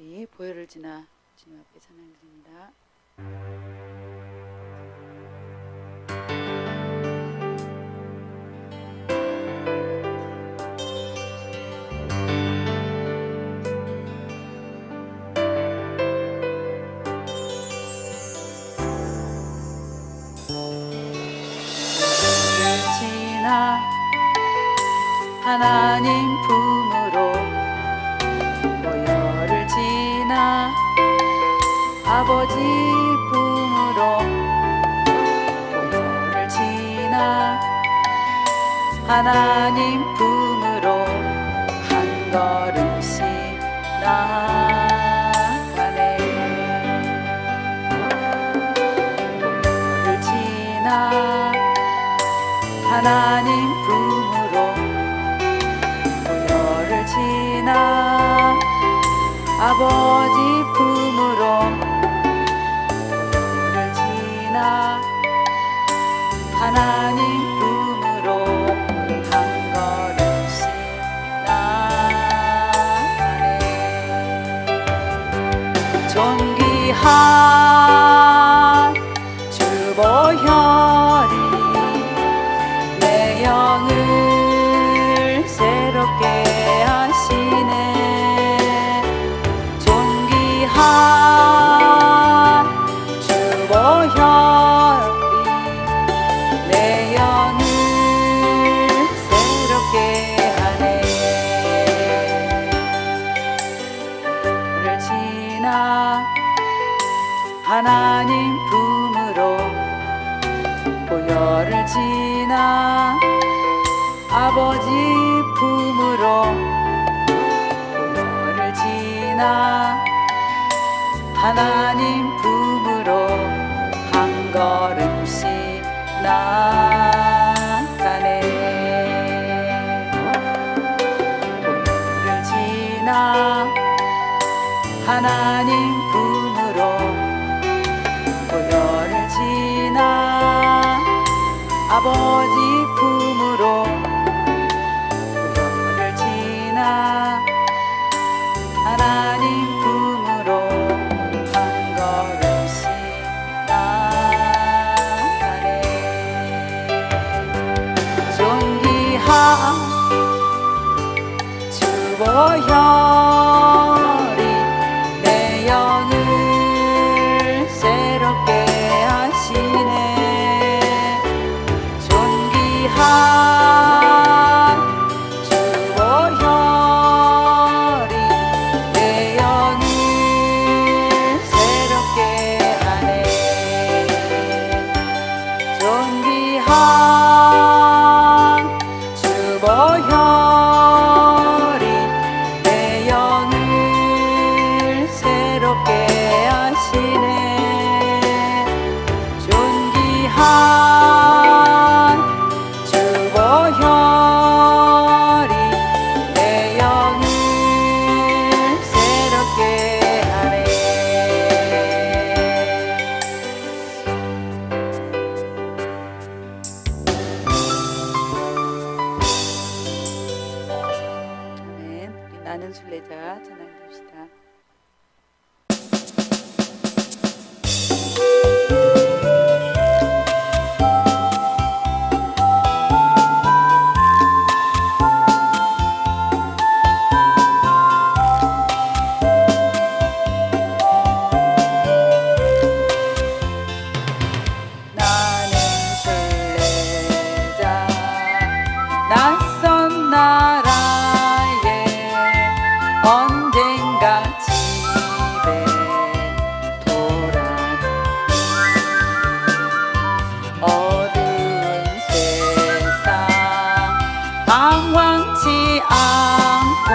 우리 보혈을 지나 주님 앞에 찬양 드립니다. 지나 하나님 품으로 보혈을 지나 아버지 품으로 보혈을 지나 하나님 품으로 한 걸음씩 나아가네. 보혈을 지나 하나님 품으로 보혈을 지나 아버지 품으로 보혈을 지나 하나님 품으로 한 걸음씩 나아가네. 존귀한 주 보혈이 내 영을 새롭게 하시네. 존귀한 주 보혈이 내 영을 새롭게 하네. 보혈을 지나 하나님 품으로 보혈을 지나 아버지 품으로 보혈을 지나 하나님 품으로 한 걸음씩 나아가네. 보혈을 지나 하나님 품으로 보혈을 지나 아버지 품으로 보혈을 지나 하나님 품으로 한 걸음씩 나아가네. 존귀한 주 보혈이 내 영을 새롭게 하시네. 존귀한 주 보혈이 내 영을 새롭게 하네. 존귀한 주 보혈이 내 영을 새롭게 하시네. 존귀한 주 보혈이 내 영을 새롭게 하네. 아멘. 우리 나는 순례자 찬양 드립시다. 나는 순례자 낯선 나라에 언젠가 집에 돌아가 어두운 세상 방황치 않고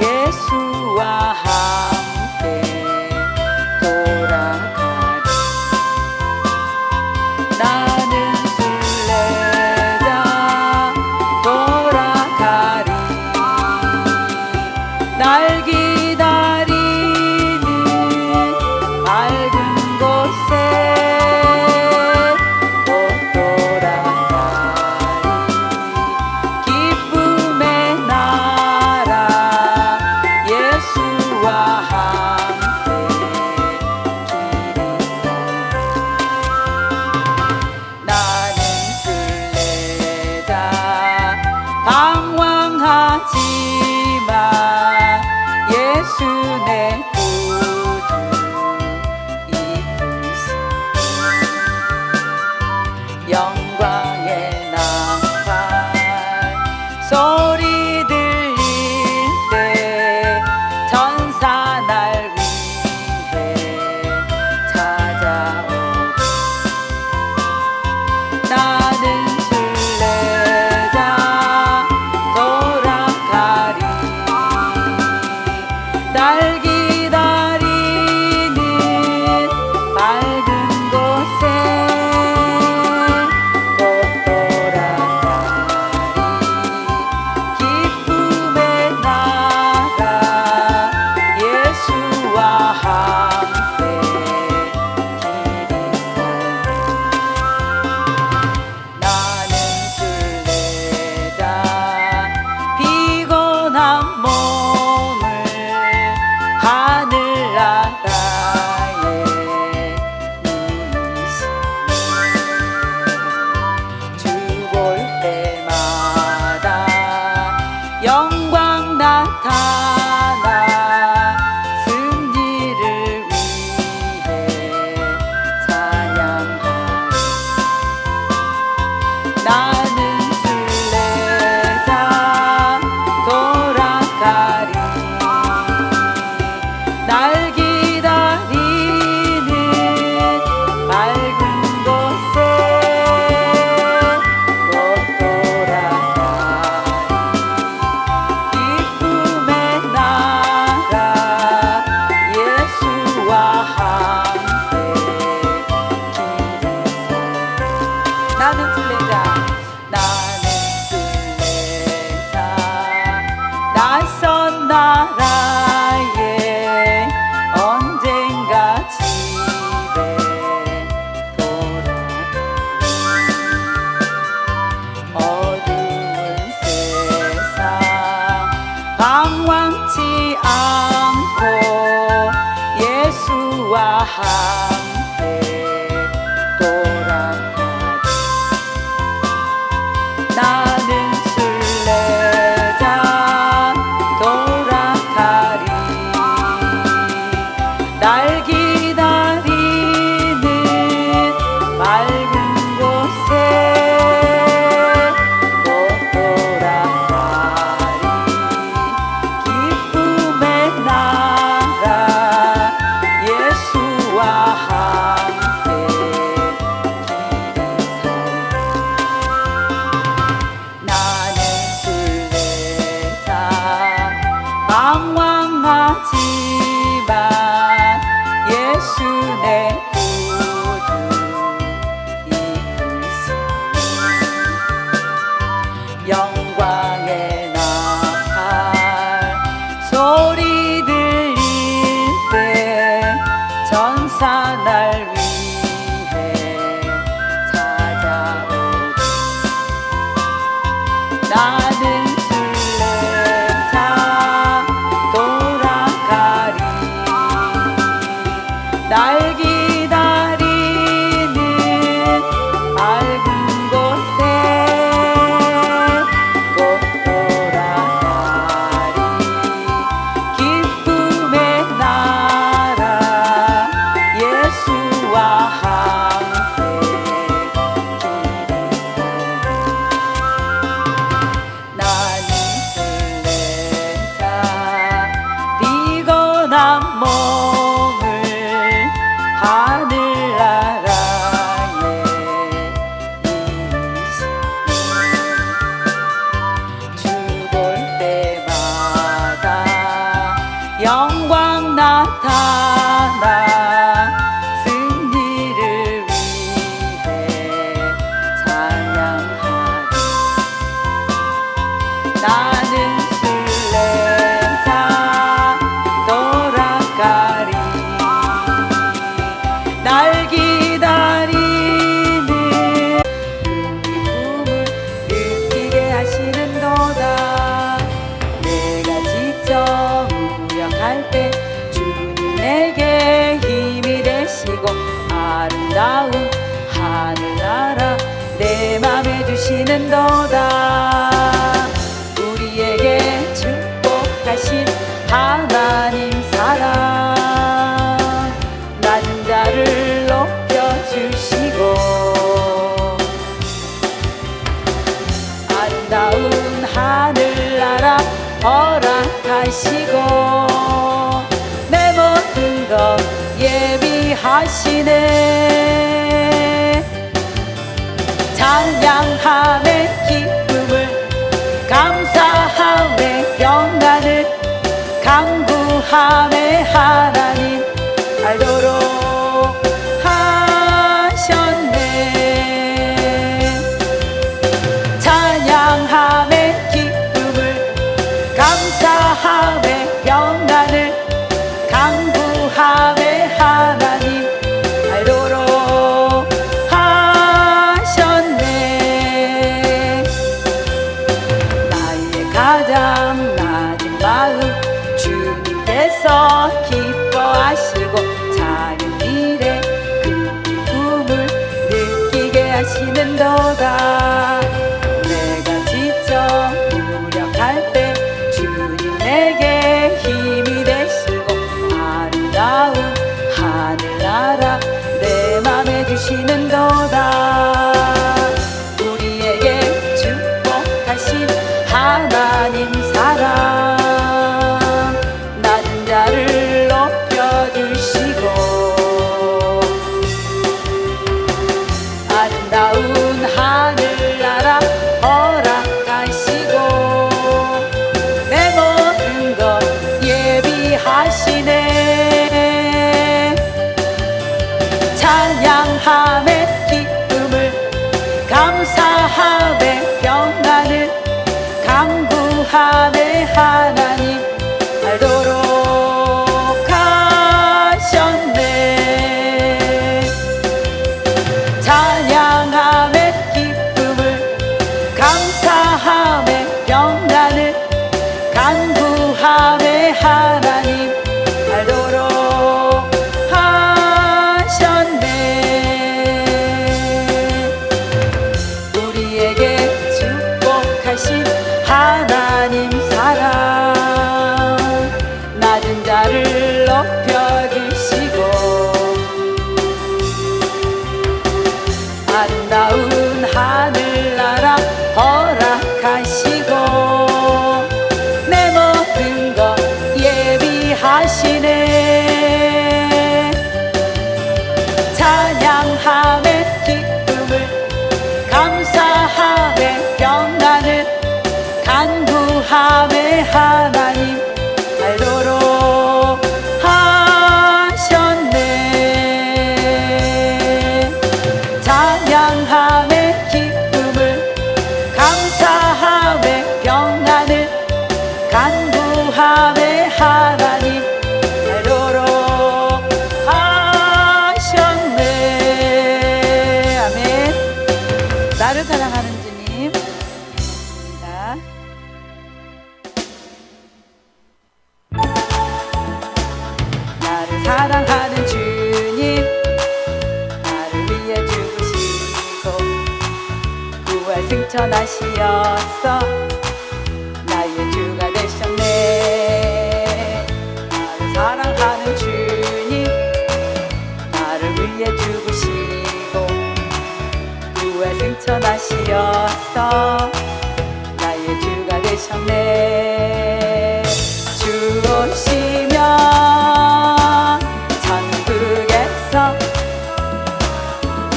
예수와 함께 돌아가리. 나는 순례자 돌아가리. 날 기다리는 무력할 하시는도다. 우리에게 축복하신 하나님 사랑, 낮은 자를 높여주시고 아름다운 하늘나라 허락하시고 내 모든 것 예비하시네. 찬양함의 기쁨을 감사함의 평안을 강구함의 하나님 알도록 하셨네. 찬양함의 기쁨을 감사함의 평안을 강구함의 하나님 알도록 하셨네. 나의 가장 낮은 마음 주님께서 기뻐하시고 작은 일에 큰 기쁨을 느끼게 하시는도다. 내가 지쳐 무력할 때 주님 내게 힘이 되시고 아름다운 하늘나라 내 맘에 주시는도다. 우리에게 축복하신 하나님 사랑, 낮은 자를 높여주시고 아름다운 하늘나라 허락하시고 내 모든 것 예비하시네. 찬양함의 기쁨을 감사함의 평안을 강구함의 하나님 알도록 하셨네. 찬양함의 기쁨을 감사함의 평안을 간구함의 하나님 알도록 하셨네. 우리에게 축복하신 하나님 사랑, 낮은 자를 높여주시고 아름다운 하늘나라 허락하시고 내 모든 것 예비하시네. 찬양함의 기쁨을 감사함의 평안을 간구함의 하나님 알도록 하셨네. 찬양함의 기쁨을 감사함의 평안을 간구함의 하나님 알도록 하셨네. 아멘. 나를 사랑하는 주님 감사합니다. 나를 사랑하는 주님, 나를 위해 죽으시고 부활 승천하시어서 나의 주가 되셨네. 나를 사랑하는 주님, 나를 위해 죽으시고 부활 승천하시어서 나의 주가 되셨네. 주 오시면 천국에서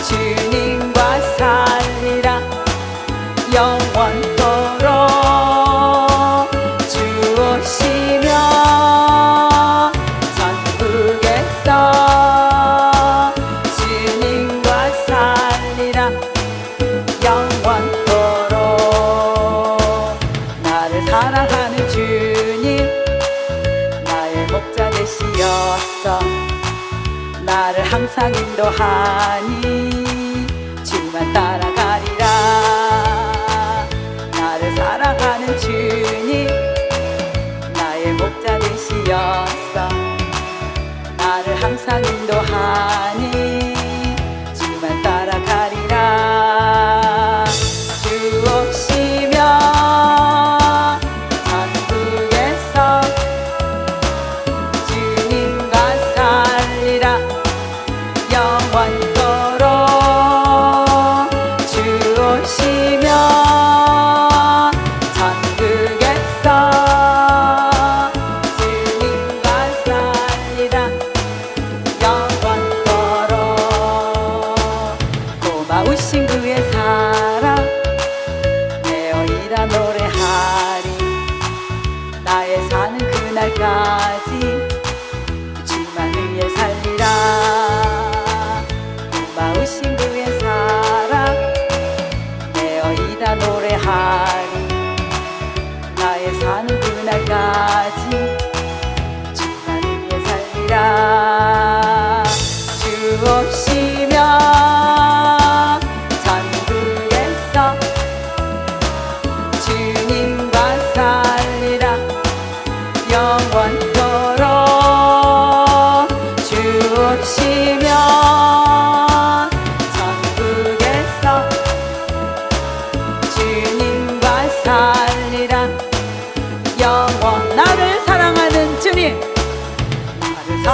주님과 살리라 영원토록. 주 오시면 천국에서 주님과 살리라 영원토록. 나를 사랑하는 주님, 나의 목자 되시어서 나를 항상 인도하니 주만 따라가리라. 나를 사랑하는 주님, 나의 목자 되시어서 나를 항상 인도하니 주만 따라가리라. 주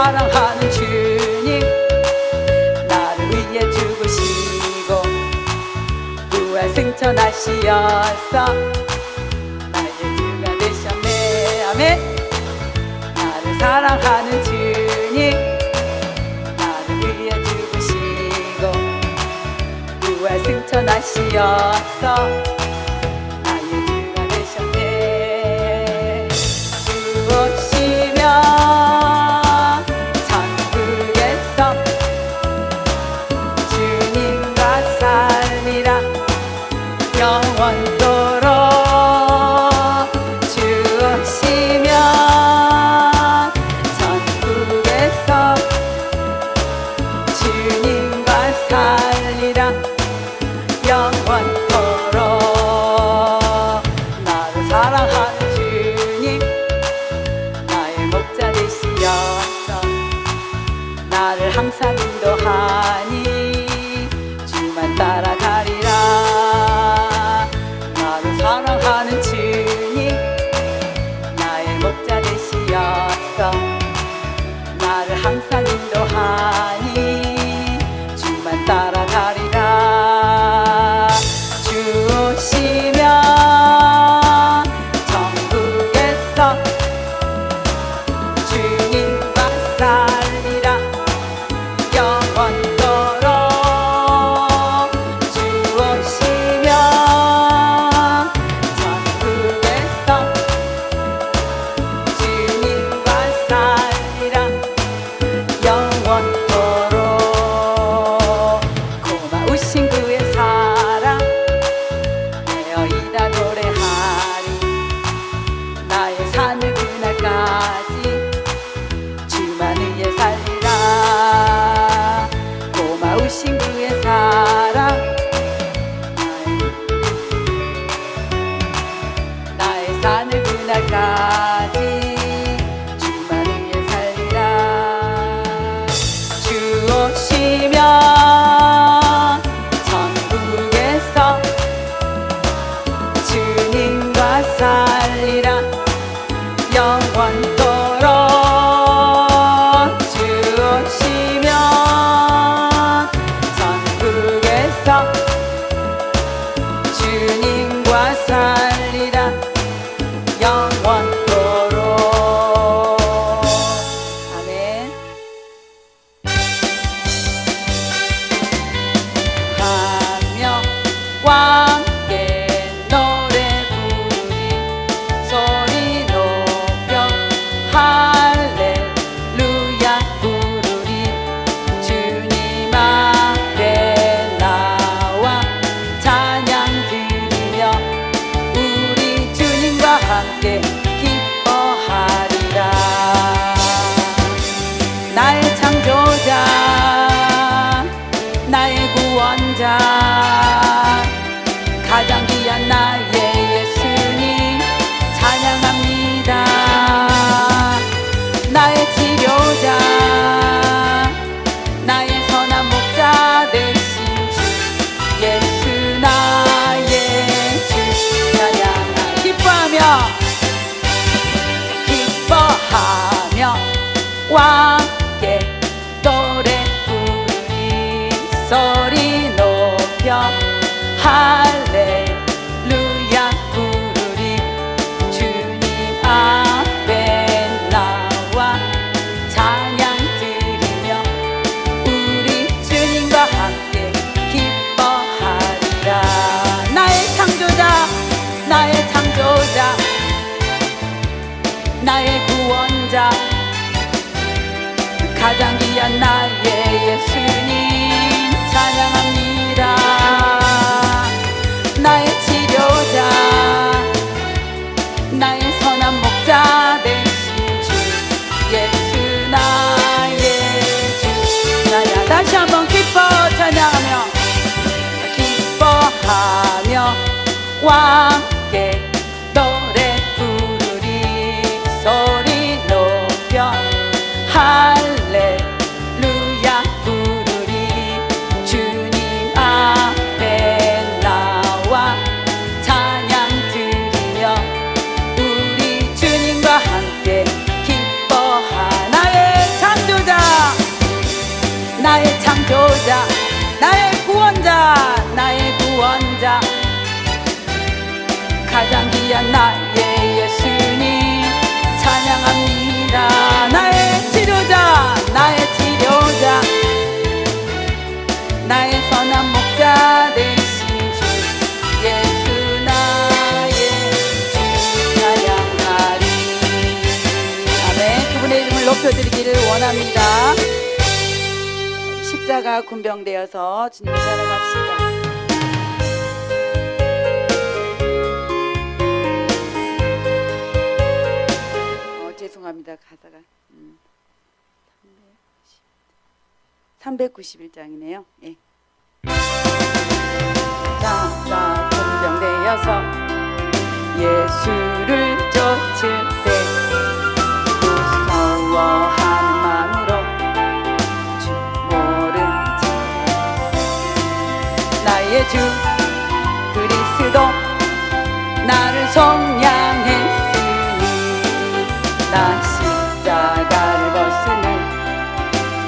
사랑하는 주님, 나를 위해 죽으시고 부활 승천하시어서 나의 주가 되셨네. 아멘. 나를 사랑하는 주님, 나를 위해 죽으시고 부활 승천하시어서 나의 주가 되셨네. 주오시면 천국에서 주님과 살리라 영원토록. 주오시면 천국에서 주님과 살리라 영원토록. 나를 사랑하는 주님, 나의 목자 되시어서 나를 항상 인도하니 주만 따라가리라. 나를 사랑하는 주님, 나의 목자 되시어서 나를 항상 인도하니 주만 따라가리라. 주 오시면 천국에서 주님과 살리라 영원토록. 주 오시면 천국에서 주님과 살리라 영원토록. 고마우신 그의 사랑 내어이다 노래하리. 나의 산을 그날까지 주만 위해 살리라. 고마우신 그의 사랑 나의 산을 그날까지 주만 위해 살리라. 주 오시면 천국에서 주님과 살리라 영원토록. 주 오시면 천국에서 주님과 살리라 영원토록. 아멘. 하며 왕께 노래 부르리 소리 높여 할렐루야 부르리. 주님 앞에 나와 찬양 드리며 우리 주님과 함께 기뻐하리라. 나의 창조자, 나의 구원자, 가장 귀한 나의 예수님 찬양합니다. 나의 치료자, 나의 선한 목자 되신 주 예수 나의 주 찬양하. 기뻐하며 왕께 노래 부르리 소리 높여 할렐루야 부르리. 주님 앞에 나와 찬양 드리며 우리 주님과 함께 기뻐하리라. 나의 창조자, 나의 창조자, 나의 구원자, 가장 귀한 나의 예수님 찬양합니다. 나의 치료자, 나의 선한 목자 되신 주 예수 나의 주 찬양. 다시 한번 기뻐 찬양하며 기뻐하며 왕께 노래 부르리 소리 높여 할렐루야 나의 예수님 찬양합니다. 나의 치료자, 나의 치료자, 나의 선한 목자 되신 주 예수 나의 주 찬양하리. 아멘. 그분의 이름을 높여드리기를 원합니다. 십자가 군병되어서 주님을 따라갑시다. 죄송합니다. 가사가 391장이네요. 예. 자, 군병되어서 예수를 쫓을 때 무서워하는 마음으로 주 모른지 나의 주 그리스도 나를 속량했으니 나 십자가를 벗으는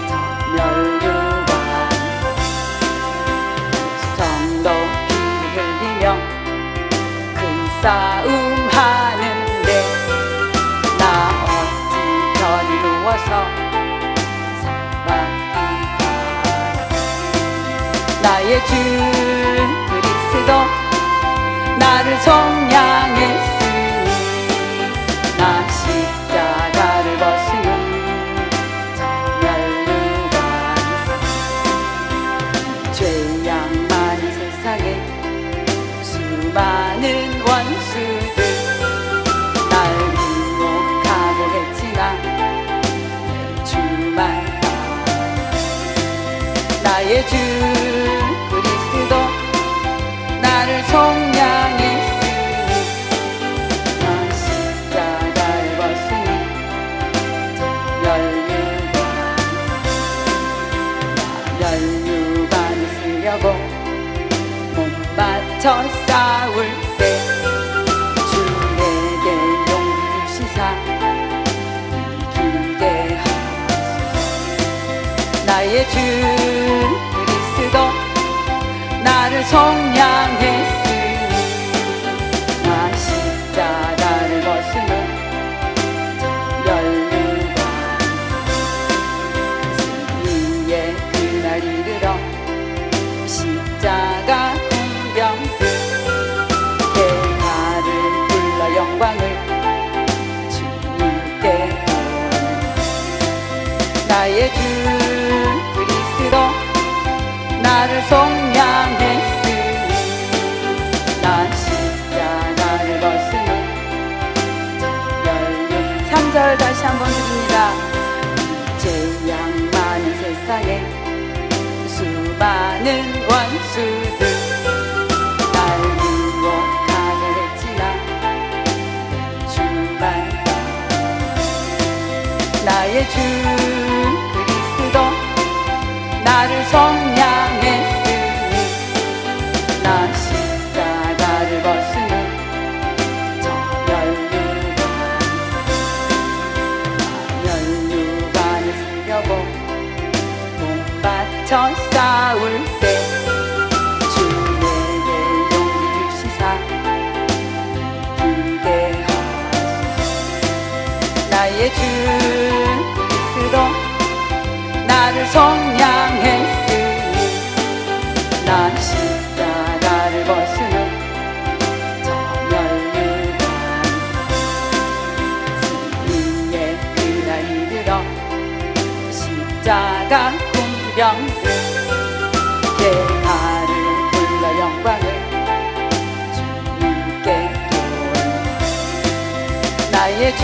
저 멸류관 성도 피를 흘리며 큰 싸움 하는데 나 어찌 편히 누워서 살만기다. 나의 주 그리스도 나를 속량했으니 나 십자가를 벗으는 저 멸류관 죄악 많은 세상에 수많은 원수들 날 미혹하고 했지나 주만 나의 주 그리스도 나를 속량했으니 나 십자가를 벗으니 저 멸류관을 쓰려고 몸 바쳐 싸울 때 주 내게 용기 주시사 이기게 하소서. 나의 주 그리스도 나를 속량했으니 나 십자가를 벗으는 저 멸류관 승리의 그날 이르러 십자가 군병들 대가를 불러 영광을 주님께 나의 주 그리스도 나를 속량했으니 나 십자가를 벗으는 저 멸류 3절 다시 한번 드립니다. 죄악 많은 세상에 수많은 원수들 날 미혹하고 했지나 주만 나의 주 그리스도 나를 속량했으니 나 십자가를 벗으는 저 멸류관을 쓰려고 몸 바쳐 싸울 때 주 내게 용기 주시사 이기게 하소서. 나의 주 그리스도 나를 속량했으니 나 십자가를 벗으는 저 멸류관 승리의 그날 이르러 십자가 군병들 대가를 불러 영광을 주님께 돌려 나의 주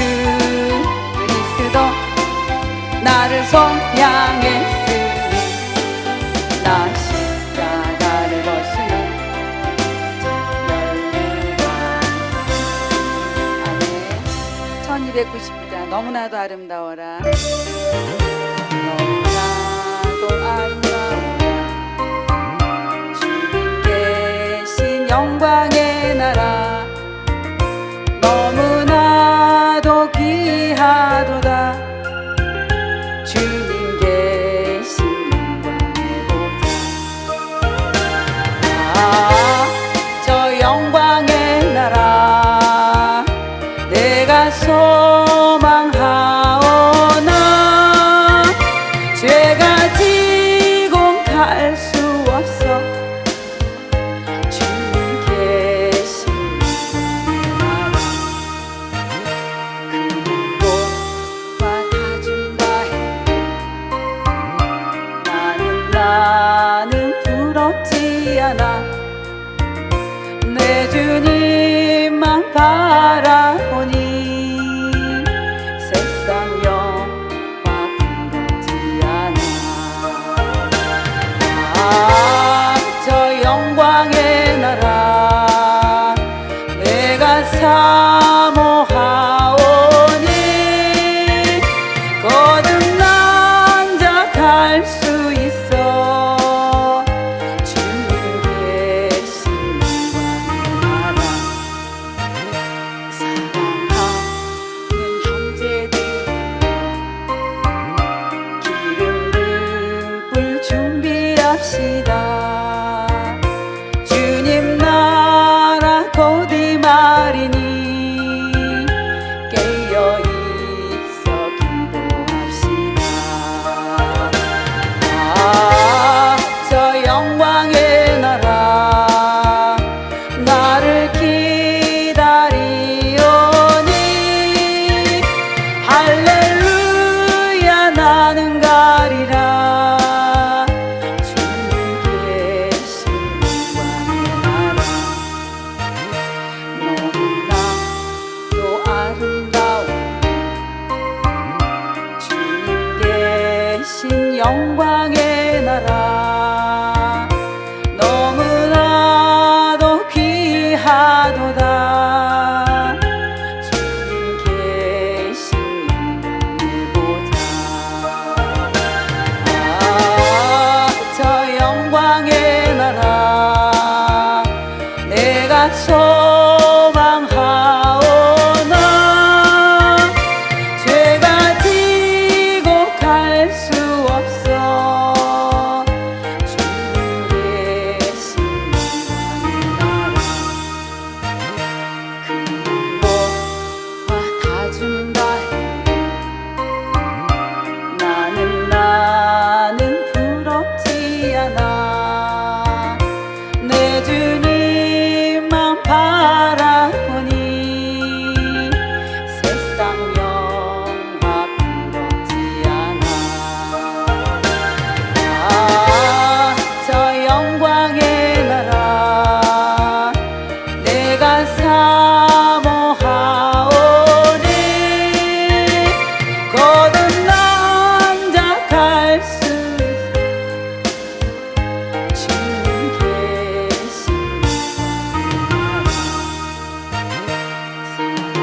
그리스도 나를 속량했으니 나 십자가를 벗으는 저 멸류관. 아멘. 1299장 너무나도 아름다워라. 너무나도 아름다워라. 주님 계신 영광의 나라 너무나도 귀하도다. 주님 계신 영광의 보좌 저 영광의 나라 나는 부럽지 않아. 내 주님만 바라보니 세상 영화 부럽지 않아. 저 영광의 나라 내가 사모하오니 거듭난 자 갈 수 있어. 주님 계신 영광의 나라. 사랑하는 형제들 기름 부을 준비합시다. 주님 나라 곧 임하리니 깨어 있어 기도합시다. 저 영광의 나라 나를 기다리오니 할렐루야 나는 가리라. 주님 계신 영광의 나라. 너무나도 아름다운 주님 계신 영광의 나라. 너무나도 귀하도다. 주님 계신 영광의 보좌. 저 영광의 나라 내가 소망하오나 죄가 지고 갈 수 없어. 주님 계신 영광의 나라. 큰 것과 다 준다 나는 부럽지 않아. 내 주님만 바라보니 세상 영화 부럽지 않아. 저 영광의 나라 내가 사모하오니 거듭난 자 갈 수 있어. 주님 계신 영광의 나라. 사랑하는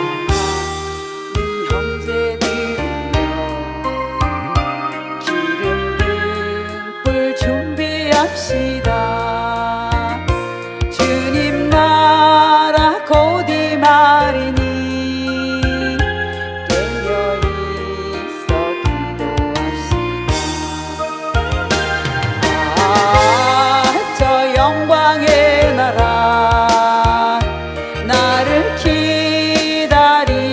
형제들이여 기름 부을 준비합시다. 주님 나라 곧 임하리니 깨어 있어 기도합시다. 저 영광의 나라 나를 기다리오니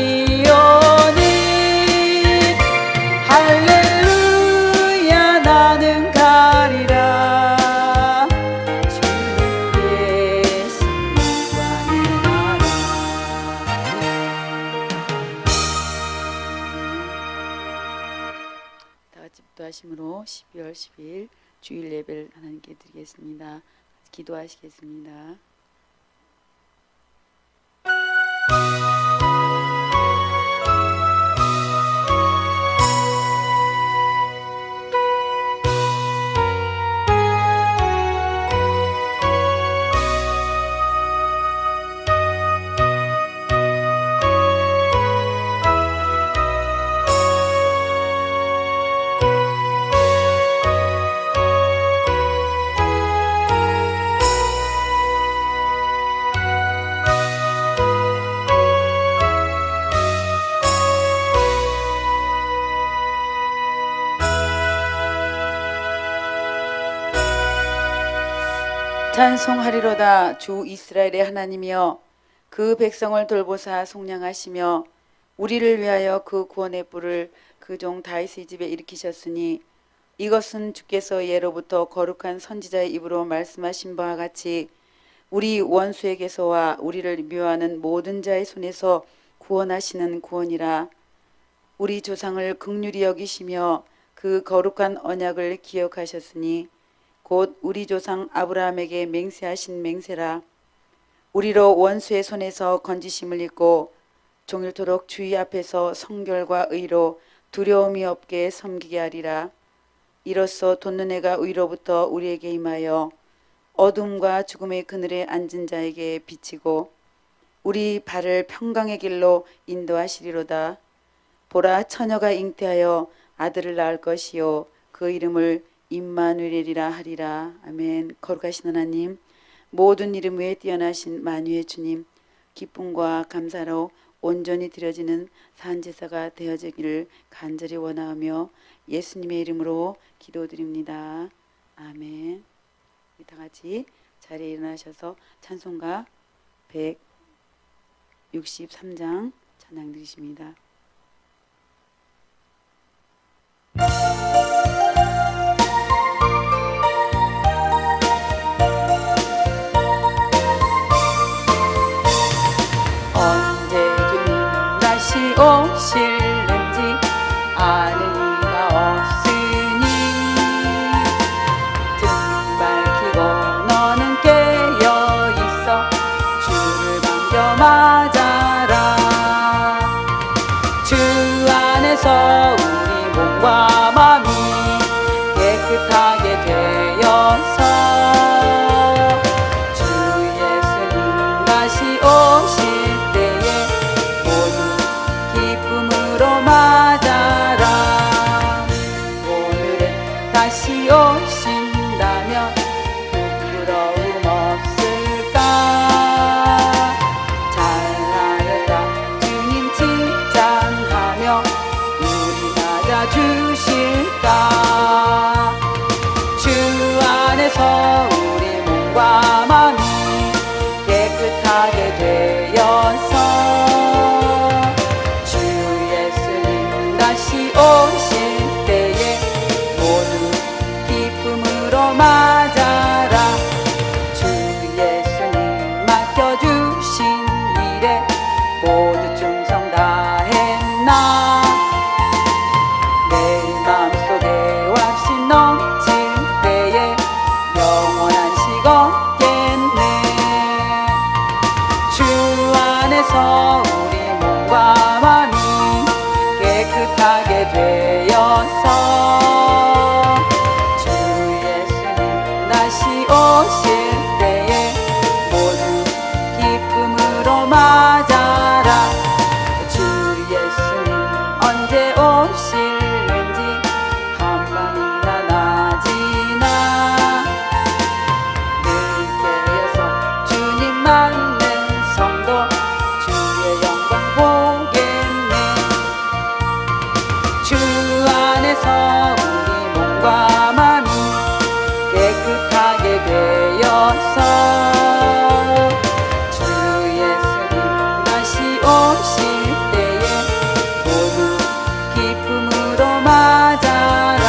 할렐루야 나는 가리라. 주님 계신 영광의 나라. 다 같이 기도하심으로 12월 10일 주일 예배를 하나님께 드리겠습니다. 기도하시겠습니다. 찬송하리로다. 주 이스라엘의 하나님이여 그 백성을 돌보사 속량하시며 우리를 위하여 그 구원의 뿔을 그 종 다윗의 집에 일으키셨으니 이것은 주께서 예로부터 거룩한 선지자의 입으로 말씀하신 바와 같이 우리 원수에게서와 우리를 미워하는 모든 자의 손에서 구원하시는 구원이라. 우리 조상을 긍휼히 여기시며 그 거룩한 언약을 기억하셨으니 곧 우리 조상 아브라함에게 맹세하신 맹세라. 우리로 원수의 손에서 건지심을 입고 종일토록 주의 앞에서 성결과 의로 두려움이 없게 섬기게 하리라. 이로써 돋는 해가 위로부터 우리에게 임하여 어둠과 죽음의 그늘에 앉은 자에게 비치고 우리 발을 평강의 길로 인도하시리로다. 보라, 처녀가 잉태하여 아들을 낳을 것이요 그 이름을 임마누엘이라 하리라. 아멘. 거룩하신 하나님, 모든 이름 위에 뛰어나신 만유의 주님, 기쁨과 감사로 온전히 드려지는 산제사가 되어지기를 간절히 원하며 예수님의 이름으로 기도드립니다. 아멘. 다 같이 자리에 일어나셔서 찬송가 163장 찬양 드리십니다. 언제 주님 다시 오실는지 아는 이가 없으니 등 밝히고 너는 깨어있어 주를 반겨 맞아라. 주 안에서 우리 몸과 마음이 깨끗하게 되어서 주 예수님 다시 오실 때에 모두 기쁨으로 맞아라. 오늘은 다시 오신다면 부끄러움 없을까. 잘하였다 주님 칭찬하며 우리 맞아주실까. 주 안에서 우리 몸과 마음이 깨끗하게 되어서 주 예수님 다시 오실 때에 모두 기쁨으로 맞아라. 주 예수님 맡겨주신 일에 모두 충성 다했나. 내 마음속에 확신 넘칠 때에 영원한 식 없겠네. 주 안에서 우리 몸과 마음이 깨끗하게 되어서 주 예수님 다시 오실 때에 모두 기쁨으로 맞아라. 주 예수님 언제 오실는지 한밤이나 낮이나 늘 깨어서 주님 맞는 성도 주의 영광 보겠네. 주 안에서 우리 몸과 마음이 깨끗하게 되어서 주 예수님 다시 오실 때에 모두 기쁨으로 맞아라.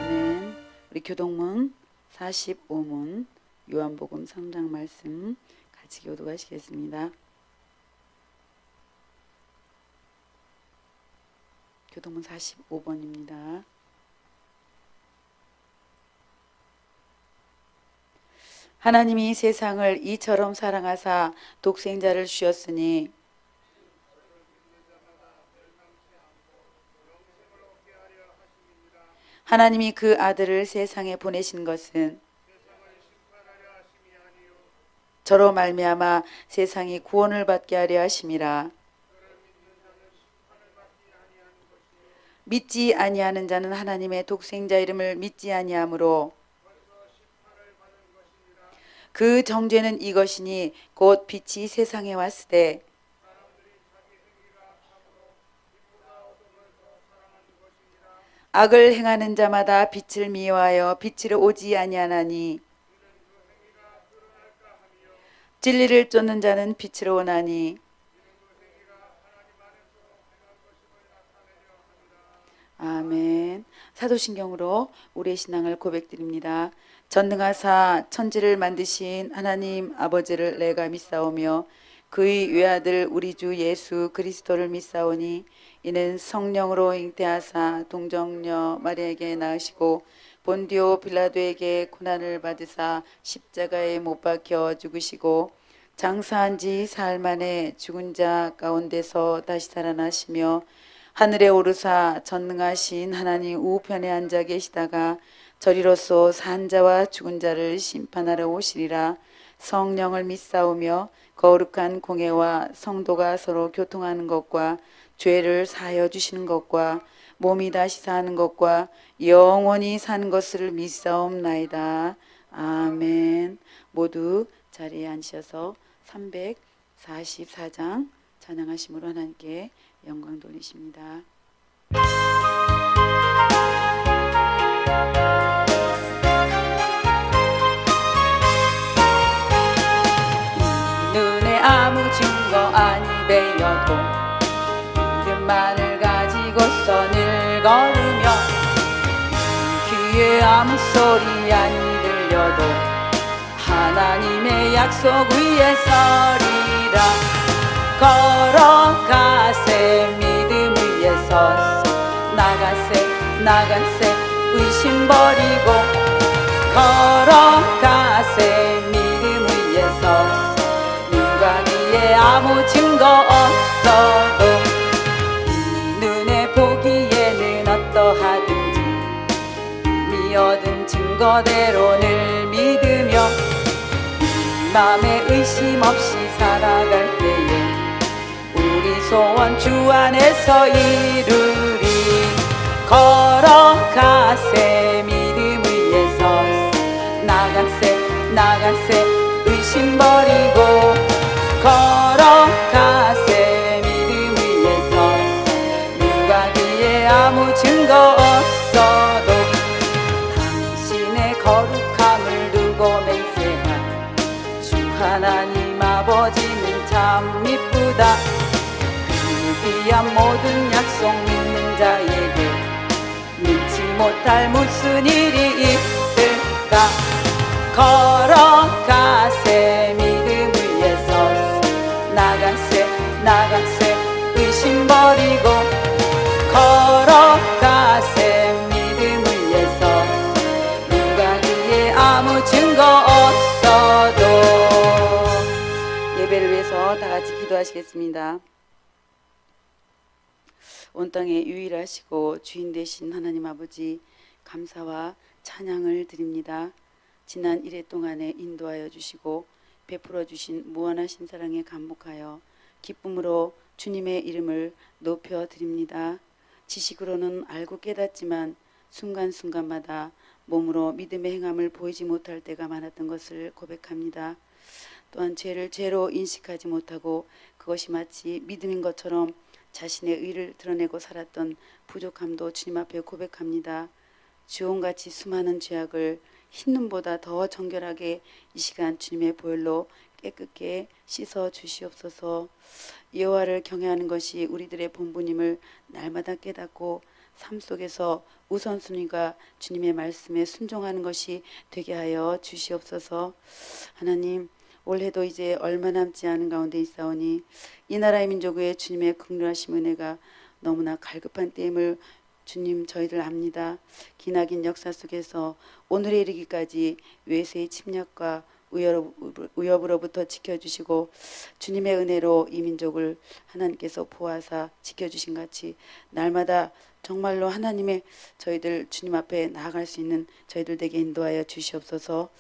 아멘. 우리 교동문 45문 요한복음 3장 말씀 같이 교독하시겠습니다. 교동문 45번입니다. 하나님이 세상을 이처럼 사랑하사 독생자를 주셨으니 하나님이 그 아들을 세상에 보내신 것은 저로 말미암아 세상이 구원을 받게 하려 하심이라. 믿지 아니하는 자는 하나님의 독생자 이름을 믿지 아니하므로 그 정죄는 이것이니 곧 빛이 세상에 왔으되 악을 행하는 자마다 빛을 미워하여 빛으로 오지 아니하나니 진리를 쫓는 자는 빛으로 오나니. 아멘. 사도신경으로 우리의 신앙을 고백드립니다. 전능하사 천지를 만드신 하나님 아버지를 내가 믿사오며 그의 외아들 우리 주 예수 그리스도를 믿사오니 이는 성령으로 잉태하사 동정녀 마리아에게 낳으시고 본디오 빌라도에게 고난을 받으사 십자가에 못 박혀 죽으시고 장사한 지 사흘 만에 죽은 자 가운데서 다시 살아나시며 하늘에 오르사 전능하신 하나님 우편에 앉아 계시다가 저리로서 산 자와 죽은 자를 심판하러 오시리라. 성령을 믿사오며 거룩한 공예와 성도가 서로 교통하는 것과 죄를 사하여 주시는 것과 몸이 다시 사는 것과 영원히 사는 것을 믿사옵나이다. 아멘. 모두 자리에 앉으셔서 344장 찬양하심으로 하나님께 영광 돌리십니다. 눈에 아무 증거 아니 베여도 믿음만을 가지고서 늘 걸으며 귀에 아무 소리 아니 들려도 하나님의 약속 위에 서리라. 걸어가세 믿음 위에 서서 나가세 의심 버리고 걸어가세 믿음 위에 서서 눈과 귀에 아무 증거 없어도 눈에 보기에는 어떠하든지 이미 얻은 증거대로 늘 믿으며 맘에 의심 없이 살아갈 때에 우리 소원 주 안에서 이루리. 걸어가세 믿음 위에 서서 나가세 의심 버리고 걸어가세 믿음 위에 서서 눈과 귀에 아무 증거 없어도 당신의 거룩함을 두고 맹세한 주 하나님 아버지는 참 이쁘다. 귀한 모든 약속 믿는 자에게 믿지 못할 무슨 일이 있을까. 걸어가세 믿음 위에 서서 나가세 의심 버리고 걸어가세 믿음 위에 서서 누가 귀에 아무 증거 없어도. 예배를 위해서 다 같이 기도하시겠습니다. 온 땅에 유일하시고 주인 되신 하나님 아버지, 감사와 찬양을 드립니다. 지난 1회 동안에 인도하여 주시고 베풀어 주신 무한하신 사랑에 감복하여 기쁨으로 주님의 이름을 높여 드립니다. 지식으로는 알고 깨닫지만 순간순간마다 몸으로 믿음의 행함을 보이지 못할 때가 많았던 것을 고백합니다. 또한 죄를 죄로 인식하지 못하고 그것이 마치 믿음인 것처럼 자신의 의를 드러내고 살았던 부족함도 주님 앞에 고백합니다. 주홍같이 수많은 죄악을 흰눈보다 더 정결하게 이 시간 주님의 보혈로 깨끗게 씻어 주시옵소서. 여호와를 경외하는 것이 우리들의 본분임을 날마다 깨닫고 삶 속에서 우선순위가 주님의 말씀에 순종하는 것이 되게 하여 주시옵소서. 하나님, 올해도 이제 얼마 남지 않은 가운데 있사오니 이 나라의 민족 위에 주님의 긍휼하심 은혜가 너무나 갈급한 때임을 주님 저희들 압니다. 기나긴 역사 속에서 오늘에 이르기까지 외세의 침략과 위협으로부터 지켜주시고 주님의 은혜로 이 민족을 하나님께서 보호하사 지켜주신 같이 날마다 정말로 하나님의 저희들 주님 앞에 나아갈 수 있는 저희들 되게 인도하여 주시옵소서.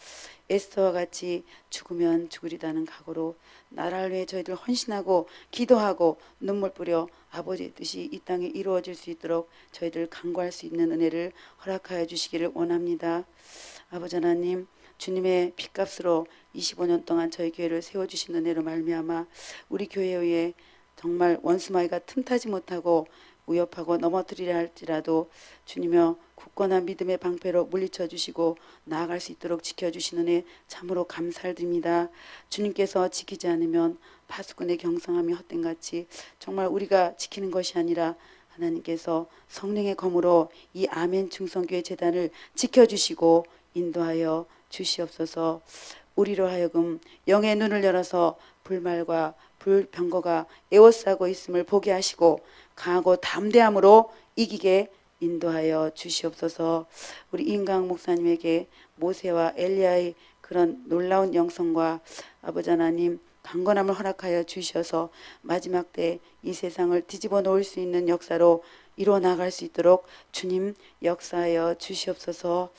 에스더와 같이 죽으면 죽으리다는 각오로 나라를 위해 저희들 헌신하고 기도하고 눈물 뿌려 아버지의 뜻이 이 땅에 이루어질 수 있도록 저희들 간구할 수 있는 은혜를 허락하여 주시기를 원합니다. 아버지 하나님, 주님의 핏값으로 25년 동안 저희 교회를 세워주신 은혜로 말미암아 우리 교회 위에 정말 원수마귀가 틈타지 못하고 위협하고 넘어뜨리려 할지라도 주님여 굳건한 믿음의 방패로 물리쳐 주시고 나아갈 수 있도록 지켜주시는 애 참으로 감사를 드립니다. 주님께서 지키지 않으면 파수꾼의 경성함이 헛된같이 정말 우리가 지키는 것이 아니라 하나님께서 성령의 검으로 이 아멘 충성교회 재단을 지켜주시고 인도하여 주시옵소서. 우리로 하여금 영의 눈을 열어서 불말과 불병거가 에워싸고 있음을 보게 하시고 강하고 담대함으로 이기게 인도하여 주시옵소서. 우리 임강 목사님에게 모세와 엘리야의 그런 놀라운 영성과 아버지 하나님 강건함을 허락하여 주셔서 마지막 때 이 세상을 뒤집어 놓을 수 있는 역사로 이루어 나갈 수 있도록 주님 역사하여 주시옵소서.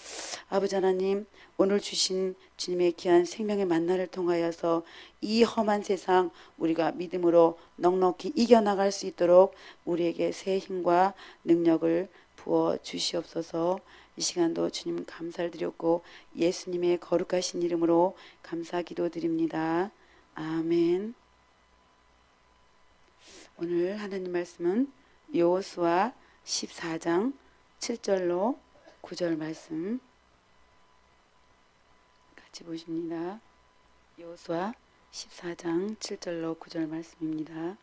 아버지 하나님 오늘 주신 주님의 귀한 생명의 만나를 통하여서 이 험한 세상 우리가 믿음으로 넉넉히 이겨나갈 수 있도록 우리에게 새 힘과 능력을 부어 주시옵소서. 이 시간도 주님 감사를 드렸고 예수님의 거룩하신 이름으로 감사 기도드립니다. 아멘. 오늘 하나님 말씀은 여호수아 14장 7절로 9절 말씀 같이 보십니다. 여호수아 14장 7절로 9절 말씀입니다.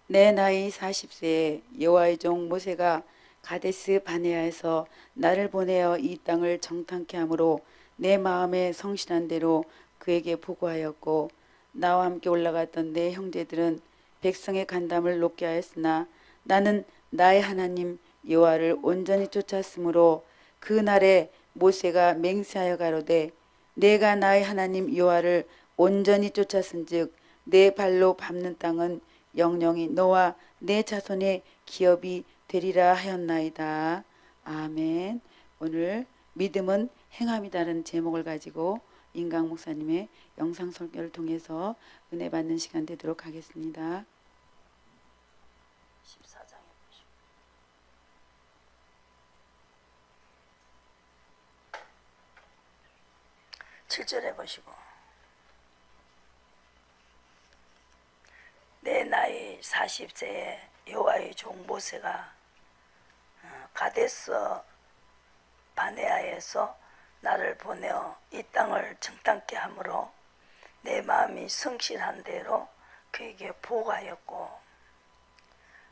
내 나이 40세에 여호와의 종 모세가 가데스 바네아에서 나를 보내어 이 땅을 정탐케 함으로 내 마음에 성실한 대로 그에게 보고하였고 나와 함께 올라갔던 내 형제들은 백성의 간담을 높게 하였으나 나는 나의 하나님 여호와를 온전히 쫓았으므로 그 날에 모세가 맹세하여 가로되 내가 나의 하나님 여호와를 온전히 쫓았은즉 내 발로 밟는 땅은 영영이 너와 내 자손의 기업이 되리라 하였나이다. 아멘. 오늘 믿음은 행함이다라는 제목을 가지고 임강 목사님의 영상 설교를 통해서 은혜 받는 시간 되도록 하겠습니다. 14장에 보시고 7절에 보시고 내 나이 40세에 여호와의 종 모세가 가데스 바네아에서 나를 보내어 이 땅을 정탐케 함으로 내 마음이 성실한 대로 그에게 보고하였고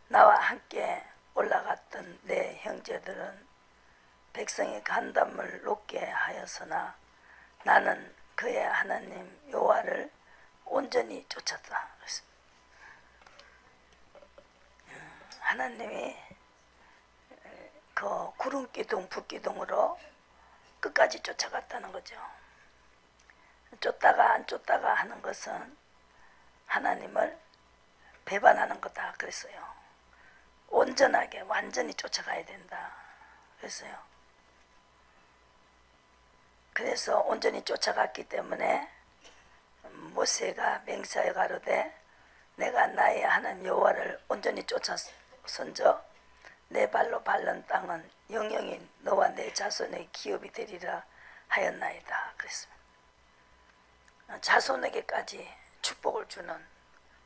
나와 함께 올라갔던 내 형제들은 백성의 간담을 높게 하였으나 나는 그의 하나님 여호와를 온전히 쫓았다. 하나님이 그 구름기둥 불기둥으로 끝까지 쫓아갔다는 거죠. 쫓다가 안 쫓다가 하는 것은 하나님을 배반하는 거다 그랬어요. 온전하게 완전히 쫓아가야 된다 그랬어요. 그래서 온전히 쫓아갔기 때문에 모세가 맹세하여 가로되 내가 나의 하나님 여호와를 온전히 쫓았은즉 내 발로 밟는 땅은 영영이 너와 내 자손의 기업이 되리라 하였나이다 그랬습니다. 자손에게까지 축복을 주는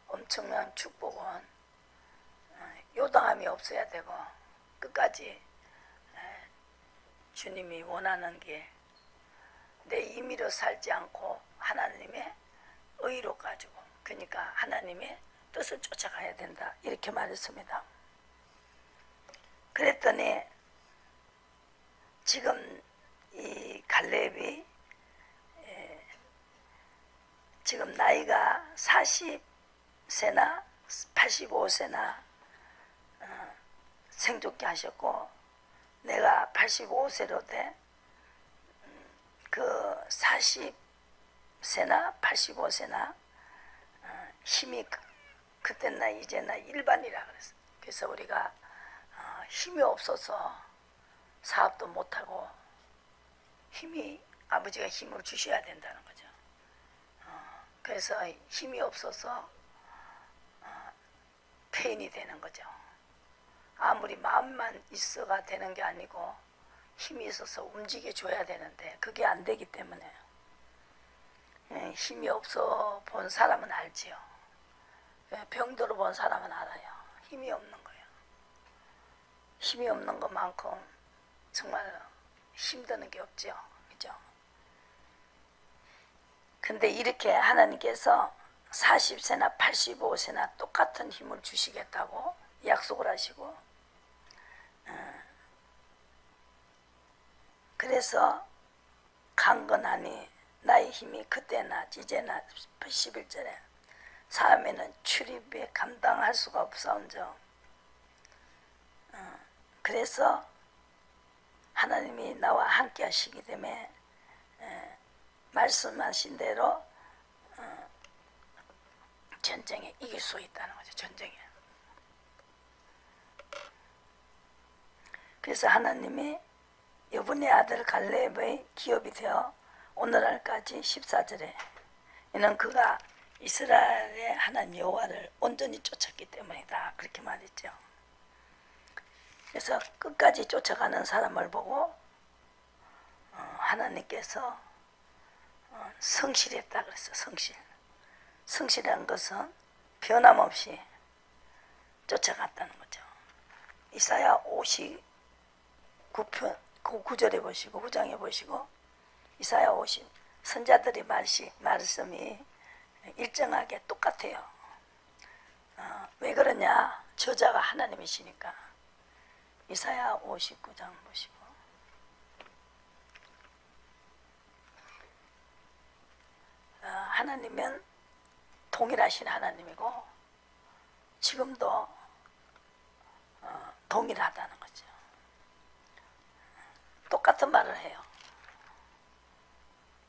엄청난 축복은 요당함이 없어야 되고 끝까지 주님이 원하는 게 내 임의로 살지 않고 하나님의 의로 가지고 그러니까 하나님의 뜻을 쫓아가야 된다 이렇게 말했습니다. 그랬더니 지금 이 갈렙이 지금 나이가 40세나 85세나 생존케 하셨고 내가 85세로 돼 그 40세나 85세나 힘이 그때나 이제나 일반이라 그랬어. 그래서 우리가 힘이 없어서 사업도 못하고 힘이 아버지가 힘을 주셔야 된다는 거죠. 그래서 힘이 없어서 폐인이 되는 거죠. 아무리 마음만 있어가 되는 게 아니고 힘이 있어서 움직여줘야 되는데 그게 안 되기 때문에 힘이 없어 본 사람은 알지요. 병들어 본 사람은 알아요. 힘이 없는 거예요. 힘이 없는 것만큼 정말 힘드는 게 없죠. 그죠? 근데 이렇게 하나님께서 40세나 85세나 똑같은 힘을 주시겠다고 약속을 하시고 그래서 강건하니 나의 힘이 그때나 이제나 11절에 사람에는 출입에 감당할 수가 없사온저. 그래서 하나님이 나와 함께 하시기 때문에 말씀하신 대로 전쟁에 이길 수 있다는 거죠. 전쟁에. 그래서 하나님이 여분의 아들 갈렙의 기업이 되어 오늘날까지 14절에 이는 그가 이스라엘의 하나님 여호와를 온전히 쫓았기 때문이다. 그렇게 말했죠. 그래서 끝까지 쫓아가는 사람을 보고 하나님께서 성실했다 그랬어. 성실. 성실한 것은 변함없이 쫓아갔다는 거죠. 이사야 59편 9절에 보시고 9장에 보시고 이사야 50 선자들의 말씀이 일정하게 똑같아요. 왜 그러냐? 저자가 하나님이시니까. 이사야 59장 보시고 하나님은 동일하신 하나님이고 지금도 동일하다는 거죠. 똑같은 말을 해요.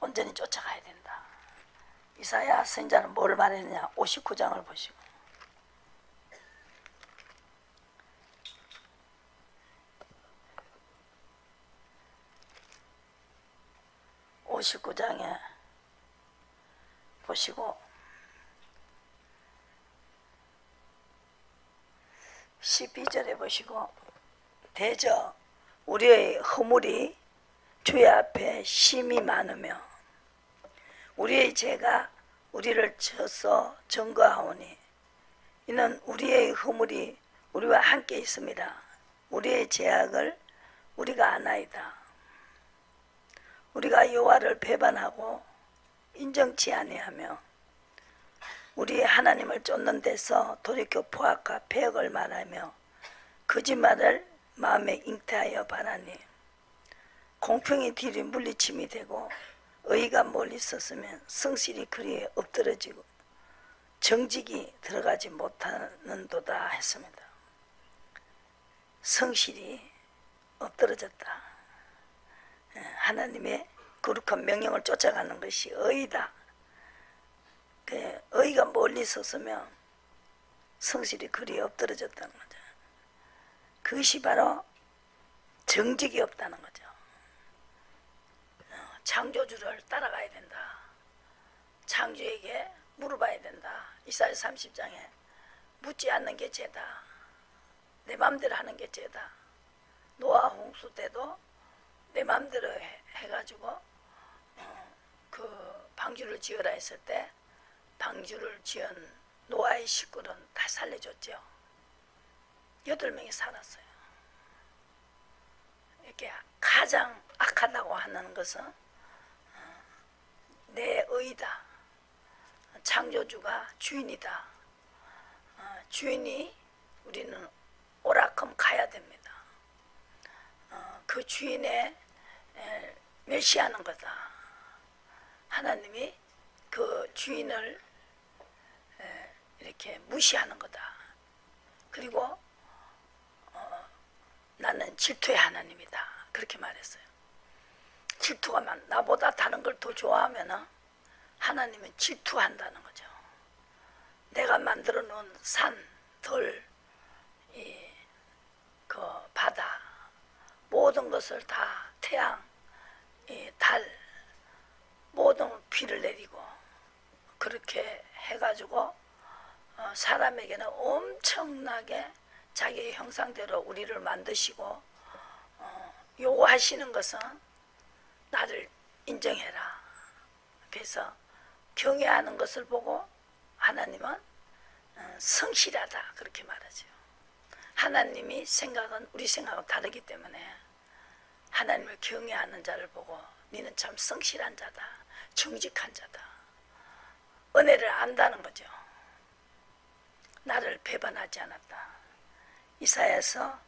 온전히 쫓아가야 된다. 이사야 선지자는 뭘 말했느냐? 59장을 보시고 59장에 보시고 12절에 보시고 대저 우리의 허물이 주의 앞에 심히 많으며 우리의 죄가 우리를 쳐서 증거하오니 이는 우리의 허물이 우리와 함께 있습니다. 우리의 죄악을 우리가 아나이다. 우리가 여호와를 배반하고 인정치 아니하며 우리 하나님을 쫓는 데서 돌이켜 포악과 배역을 말하며 거짓말을 마음에 잉태하여 바라니 공평이 뒤로 물리침이 되고 의가 멀리 있었으면 성실이 그리에 엎드러지고 정직이 들어가지 못하는도다 했습니다. 성실이 엎드러졌다. 하나님의 거룩한 명령을 쫓아가는 것이 의다. 의가 멀리 있었으면 성실이 그리에 엎드러졌다는 거죠. 그것이 바로 정직이 없다는 거죠. 창조주를 따라가야 된다. 창조에게 물어봐야 된다. 이사야 30장에 묻지 않는 게 죄다. 내 맘대로 하는 게 죄다. 노아 홍수 때도 내 맘대로 해가지고 그 방주를 지어라 했을 때 방주를 지은 노아의 식구는 다 살려줬죠. 8명이 살았어요. 이렇게 가장 악하다고 하는 것은 내 의다. 창조주가 주인이다. 주인이 우리는 오라큼 가야 됩니다. 그 주인에 멸시하는 거다. 하나님이 그 주인을 이렇게 무시하는 거다. 그리고 나는 질투의 하나님이다. 그렇게 말했어요. 질투가 나보다 다른 걸 더 좋아하면 하나님은 질투한다는 거죠. 내가 만들어 놓은 산, 들, 그 바다 모든 것을 다 태양, 달 모든 비를 내리고 그렇게 해가지고 사람에게는 엄청나게 자기의 형상대로 우리를 만드시고 요구하시는 것은 나를 인정해라. 그래서 경외하는 것을 보고 하나님은 성실하다 그렇게 말하죠. 하나님이 생각은 우리 생각은 다르기 때문에 하나님을 경외하는 자를 보고 너는 참 성실한 자다. 정직한 자다. 은혜를 안다는 거죠. 나를 배반하지 않았다. 이사야서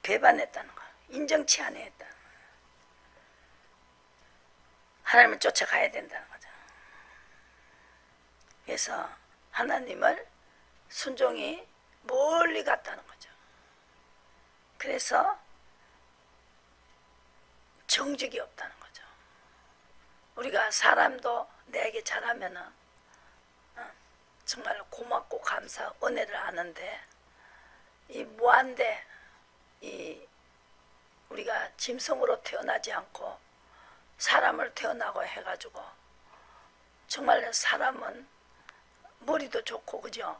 배반했다는 거. 인정치 않았다. 하나님을 쫓아가야 된다는 거죠. 그래서 하나님을 순종이 멀리 갔다는 거죠. 그래서 정직이 없다는 거죠. 우리가 사람도 내게 잘하면은 정말 고맙고 감사 은혜를 아는데 이 무한대 이 우리가 짐승으로 태어나지 않고 사람을 태어나고 해가지고 정말 사람은 머리도 좋고 그죠?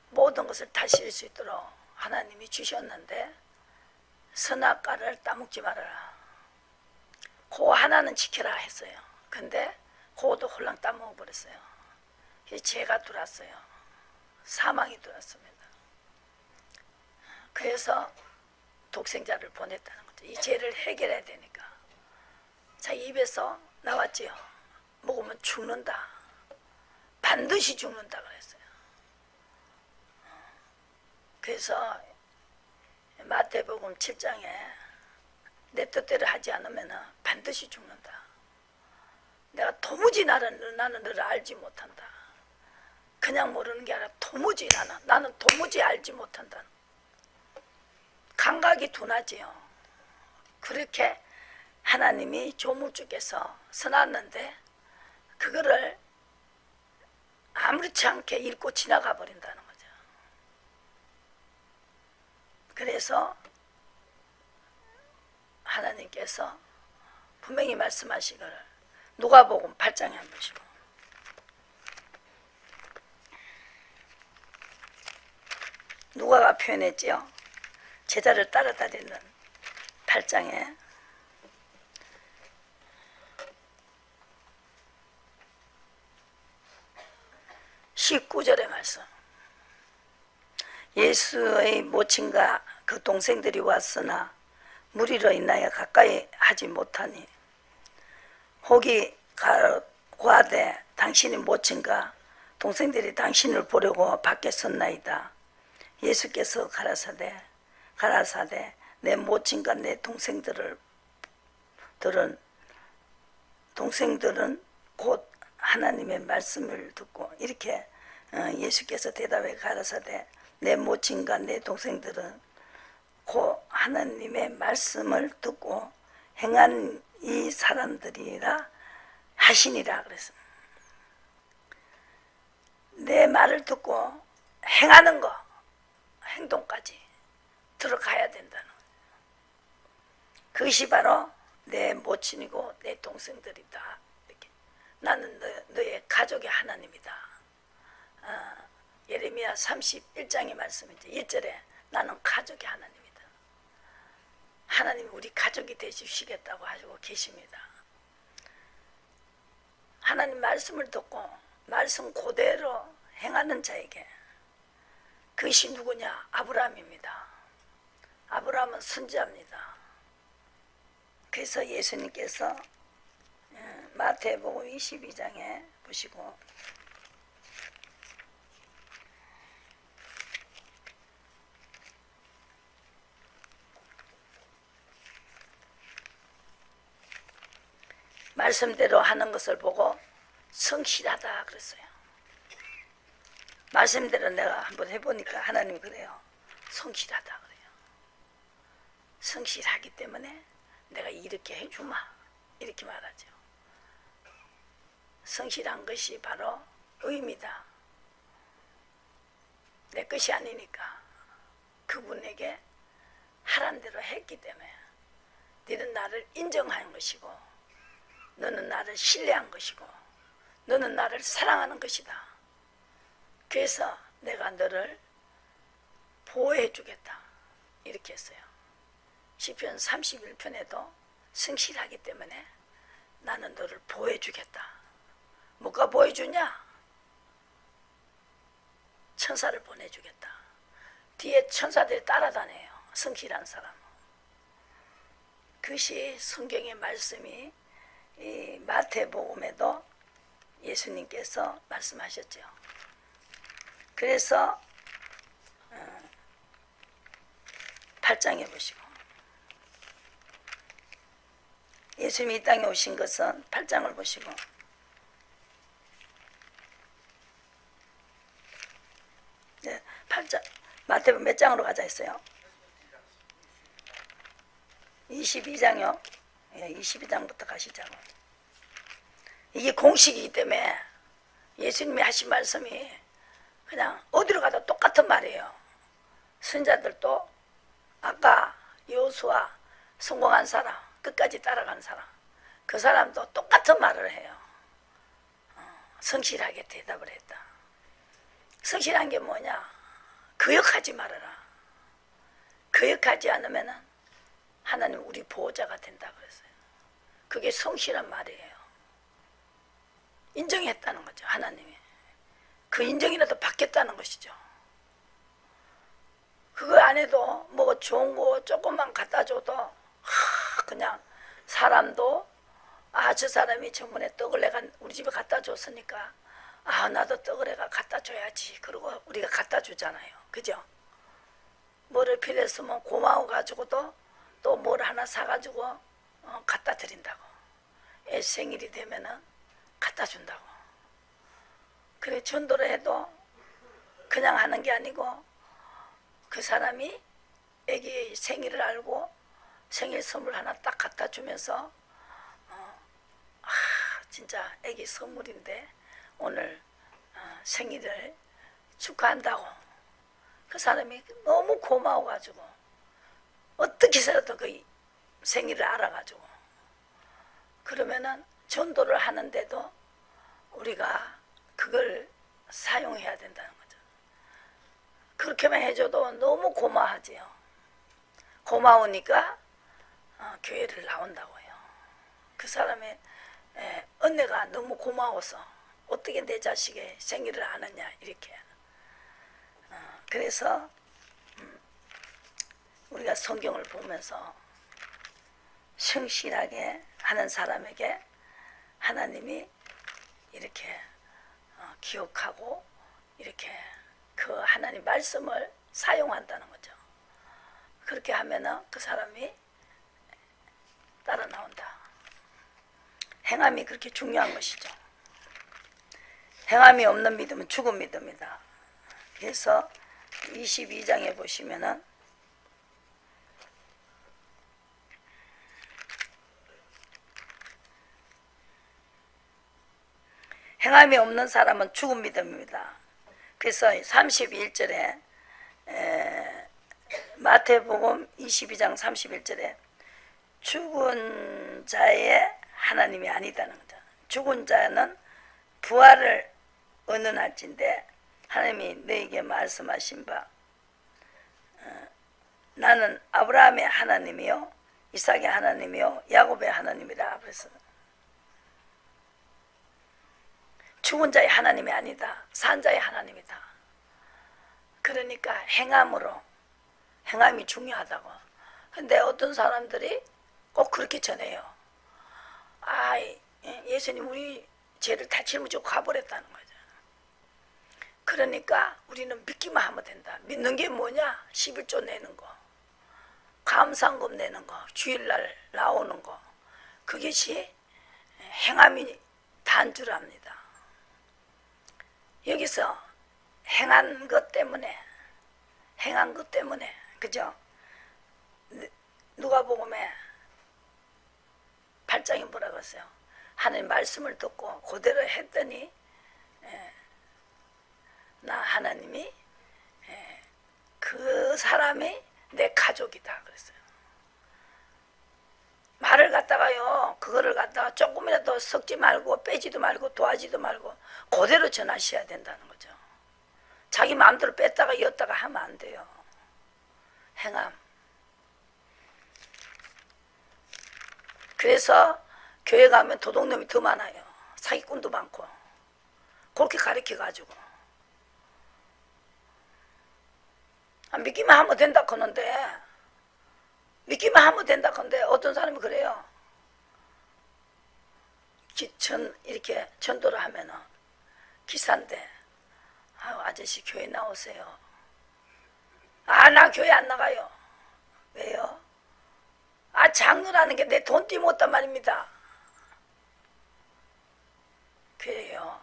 모든 것을 다스릴 수 있도록 하나님이 주셨는데 선악과를 따먹지 말아라. 그 하나는 지켜라 했어요. 근데 그것도 홀랑 따먹어버렸어요. 죄가 들어왔어요. 사망이 들어왔습니다. 그래서 독생자를 보냈다는 거죠. 이 죄를 해결해야 되니까. 자기 입에서 나왔지요. 먹으면 죽는다. 반드시 죽는다 그랬어요. 그래서 마태복음 7장에 내 뜻대로 하지 않으면 반드시 죽는다. 내가 도무지 나는 너를 알지 못한다. 그냥 모르는 게 아니라 도무지 나는 도무지 알지 못한다. 감각이 둔하지요. 그렇게 하나님이 조물주께서 써놨는데 그거를 아무렇지 않게 읽고 지나가 버린다는 거죠. 그래서 하나님께서 분명히 말씀하시기를 누가복음 8장에 한번 보시고 누가가 표현했지요. 제자를 따라다니는 8장에 19절의 말씀. 예수의 모친과 그 동생들이 왔으나 무리로 인하여 가까이 하지 못하니 혹이 가되 당신의 모친과 동생들이 당신을 보려고 밖에 섰나이다. 예수께서 가라사대 내 모친과 내 동생들은 곧 하나님의 말씀을 듣고 이렇게 예수께서 대답해 가라사대 내 모친과 내 동생들은 곧 하나님의 말씀을 듣고 행한 이 사람들이라 하시니라 그랬습니다. 내 말을 듣고 행하는 거 행동까지 들어가야 된다는 거예요. 그것이 바로 내 모친이고 내 동생들이다. 이렇게. 나는 너의 가족의 하나님이다. 예레미야 31장의 말씀이죠. 1절에 나는 가족의 하나님이다. 하나님이 우리 가족이 되시겠다고 하시고 계십니다. 하나님 말씀을 듣고 말씀 그대로 행하는 자에게 그것이 누구냐? 아브라함입니다. 아브라함은 선지자입니다. 그래서 예수님께서 마태복음 22장에 보시고 말씀대로 하는 것을 보고 성실하다 그랬어요. 말씀대로 내가 한번 해보니까 하나님 그래요. 성실하다 그래요. 성실하기 때문에 내가 이렇게 해주마 이렇게 말하죠. 성실한 것이 바로 의미다. 내 것이 아니니까 그분에게 하란 대로 했기 때문에 너는 나를 인정하는 것이고 너는 나를 신뢰한 것이고 너는 나를 사랑하는 것이다. 그래서 내가 너를 보호해 주겠다 이렇게 했어요. 시편 31편에도 성실하기 때문에 나는 너를 보호해 주겠다. 뭐가 보여주냐? 천사를 보내주겠다. 뒤에 천사들이 따라다녀요. 성실한 사람은. 그것이 성경의 말씀이 이 마태복음에도 예수님께서 말씀하셨죠. 그래서 8장에 보시고 예수님이 이 땅에 오신 것은 8장을 보시고 네, 8장 마태복음 몇 장으로 가자 했어요? 22장이요. 예, 22장부터 가시자고. 이게 공식이기 때문에 예수님이 하신 말씀이 그냥 어디로 가도 똑같은 말이에요. 선자들도 아까 여호수아 성공한 사람, 끝까지 따라간 사람, 그 사람도 똑같은 말을 해요. 성실하게 대답을 했다. 성실한 게 뭐냐? 거역하지 말아라. 거역하지 않으면 하나님 우리 보호자가 된다 그랬어요. 그게 성실한 말이에요. 인정했다는 거죠. 하나님이. 그 인정이라도 받겠다는 것이죠. 그거 안 해도 뭐 좋은 거 조금만 갖다 줘도 그냥 사람도 저 사람이 저번에 떡을 내가 우리 집에 갖다 줬으니까 나도 떡을 내가 갖다 줘야지. 그러고 우리가 갖다 주잖아요. 그죠? 뭐를 필요했으면 고마워가지고도 또 뭘 하나 사가지고 갖다 드린다고. 애 생일이 되면은 갖다 준다고. 그래 전도를 해도 그냥 하는 게 아니고 그 사람이 애기 생일을 알고 생일 선물 하나 딱 갖다 주면서 진짜 애기 선물인데 오늘 생일을 축하한다고. 그 사람이 너무 고마워가지고 어떻게 해서라도 그 생일을 알아가지고 그러면은 전도를 하는데도 우리가 그걸 사용해야 된다는 거죠. 그렇게만 해줘도 너무 고마워하지요. 고마우니까 교회를 나온다고요. 그 사람의 은혜가 너무 고마워서 어떻게 내 자식의 생일을 아느냐 이렇게. 그래서 우리가 성경을 보면서 성실하게 하는 사람에게 하나님이 이렇게 기억하고 이렇게 그 하나님 말씀을 사용한다는 거죠. 그렇게 하면은 그 사람이 따라 나온다. 행함이 그렇게 중요한 것이죠. 행함이 없는 믿음은 죽은 믿음이다. 그래서 22장에 보시면은 행함이 없는 사람은 죽은 믿음입니다. 그래서 31절에 마태복음 22장 31절에 죽은 자의 하나님이 아니다는 거죠. 죽은 자는 부활을 의논할진대 하나님이 너에게 말씀하신 바 나는 아브라함의 하나님이요 이삭의 하나님이요 야곱의 하나님이라. 그래서 죽은 자의 하나님이 아니다. 산 자의 하나님이다. 그러니까 행함이 중요하다고. 근데 어떤 사람들이 꼭 그렇게 전해요. 예수님 우리 죄를 다 짊어지고 가버렸다는 거죠. 그러니까 우리는 믿기만 하면 된다. 믿는 게 뭐냐? 11조 내는 거, 감사금 내는 거, 주일날 나오는 거, 그것이 행함이 다인 줄 압니다. 여기서 행한 것 때문에 그죠? 누가복음에 8장에 뭐라고 했어요? 하나님 말씀을 듣고 그대로 했더니 나 하나님이 그 사람이 내 가족이다 그랬어요. 말을 갖다가요, 그거를 갖다가 조금이라도 섞지 말고 빼지도 말고 도와지도 말고 그대로 전하셔야 된다는 거죠. 자기 마음대로 뺐다가 이었다가 하면 안 돼요. 행함. 그래서 교회 가면 도둑놈이 더 많아요. 사기꾼도 많고. 그렇게 가르쳐가지고 믿기만 하면 된다 그러는데, 믿기만 하면 된다 그런데 어떤 사람이 그래요. 이렇게 전도를 하면은 기사인데 아저씨 교회 나오세요. 나 교회 안 나가요. 왜요? 장로라는 게 내 돈 띠못단 말입니다. 그래요.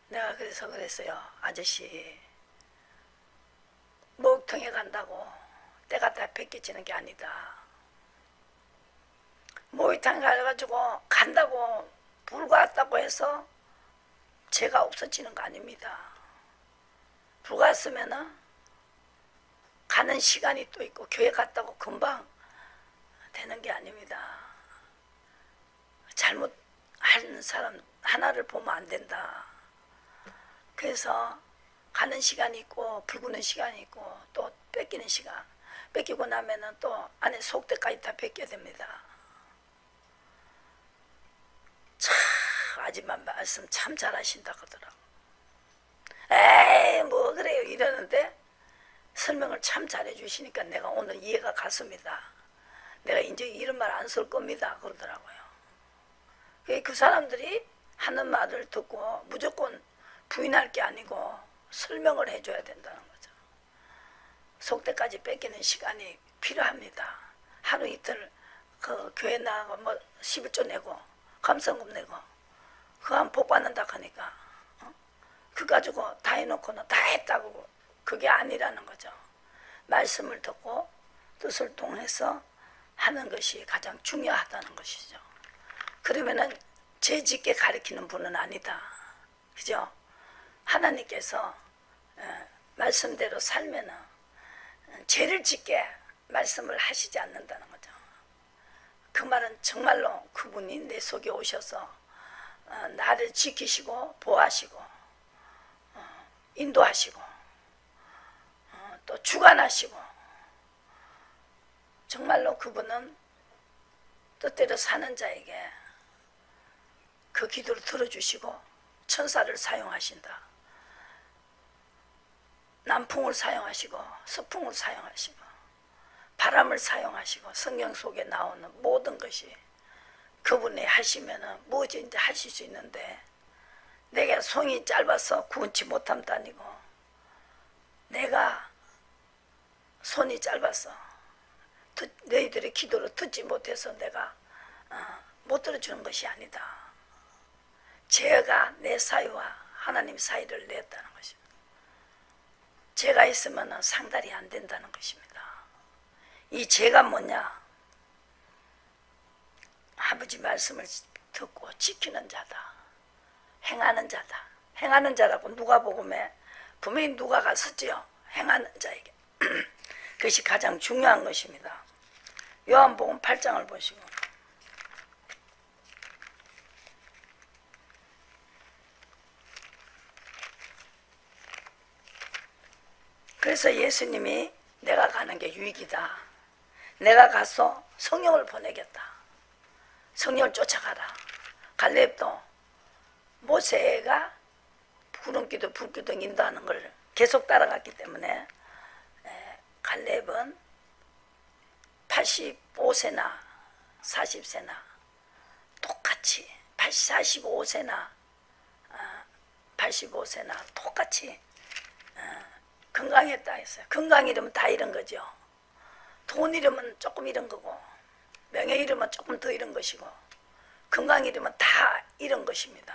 내가 그래서 그랬어요. 아저씨, 목통에 간다고 때가 다 뺏겨지는 게 아니다. 목욕탕 가가지고 간다고 불과 왔다고 해서 죄가 없어지는 거 아닙니다. 불과 왔으면은 가는 시간이 또 있고 교회 갔다고 금방 되는 게 아닙니다. 잘못하는 사람 하나를 보면 안 된다. 그래서 가는 시간이 있고 불구는 시간이 있고 또 뺏기는 시간, 뺏기고 나면은 또 안에 속대까지 다 뺏겨야 됩니다. 참 아줌마 말씀 참 잘하신다 그러더라고. 에이 뭐 그래요 이러는데 설명을 참 잘해 주시니까 내가 오늘 이해가 갔습니다. 내가 이제 이런 말 안 쓸 겁니다 그러더라고요. 그 사람들이 하는 말을 듣고 무조건 부인할 게 아니고 설명을 해줘야 된다는 거죠. 속대까지 뺏기는 시간이 필요합니다. 하루 이틀 그 교회 나가고 뭐 11조 내고 감성금 내고 그거 한 복 받는다 하니까 그 가지고 다 해놓고는 다 했다고 그게 아니라는 거죠. 말씀을 듣고 뜻을 통해서 하는 것이 가장 중요하다는 것이죠. 그러면은 죄 짓게 가르치는 분은 아니다. 그죠? 하나님께서 말씀대로 살면은 죄를 짓게 말씀을 하시지 않는다는 거죠. 그 말은 정말로 그분이 내 속에 오셔서 나를 지키시고 보호하시고 인도하시고 또 주관하시고 정말로 그분은 뜻대로 사는 자에게 그 기도를 들어주시고 천사를 사용하신다. 남풍을 사용하시고 서풍을 사용하시고 바람을 사용하시고 성경 속에 나오는 모든 것이 그분이 하시면은 뭐든지 하실 수 있는데 내가 손이 짧아서 구원치 못함도 아니고 내가 손이 짧아서 너희들의 기도를 듣지 못해서 내가 못 들어주는 것이 아니다. 죄가 내 사이와 하나님 사이를 냈다는 것입니다. 죄가 있으면 상달이 안 된다는 것입니다. 이 죄가 뭐냐? 아버지 말씀을 듣고 지키는 자다. 행하는 자다. 행하는 자라고 누가복음에 분명히 누가가 썼지요. 행하는 자에게. 그것이 가장 중요한 것입니다. 요한복음 8장을 보시고 그래서 예수님이 내가 가는 게 유익이다. 내가 가서 성령을 보내겠다. 성령을 쫓아가라. 갈렙도 모세가 구름기도 불기도 인도하는 걸 계속 따라갔기 때문에 갈렙은 85세나 40세나 똑같이 45세나 85세나 똑같이 건강했다 했어요. 건강 잃으면 다 잃은 거죠. 돈 잃으면 조금 잃은 거고 명예 잃으면 조금 더 잃은 것이고 건강 잃으면 다 잃은 것입니다.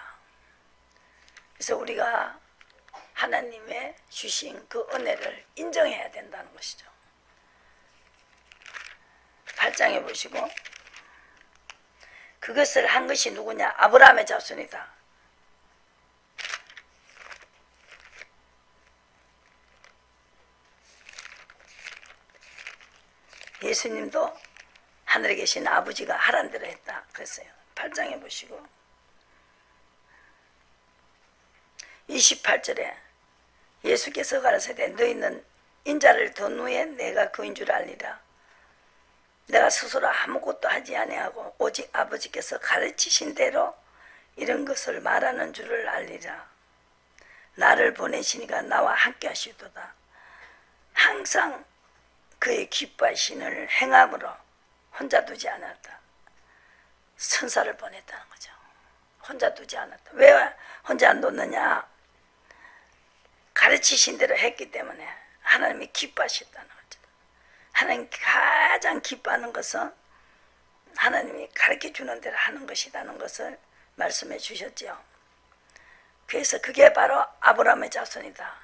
그래서 우리가 하나님의 주신 그 은혜를 인정해야 된다는 것이죠. 8장에 보시고 그것을 한 것이 누구냐? 아브라함의 자손이다. 예수님도 하늘에 계신 아버지가 하란 대로 했다 그랬어요. 8장에 보시고 28절에 예수께서 가라사대 너희는 인자를 둔 후에 내가 그인 줄 알리라. 내가 스스로 아무것도 하지 아니하고 오직 아버지께서 가르치신 대로 이런 것을 말하는 줄을 알리라. 나를 보내시니가 나와 함께 하시도다. 항상 그의 기뻐하시는 행함으로 혼자 두지 않았다. 천사를 보냈다는 거죠. 혼자 두지 않았다. 왜 혼자 안 뒀느냐? 가르치신 대로 했기 때문에 하나님이 기뻐하셨다는 거죠. 하나님 가장 기뻐하는 것은 하나님이 가르쳐 주는 대로 하는 것이라는 것을 말씀해 주셨죠. 그래서 그게 바로 아브라함의 자손이다.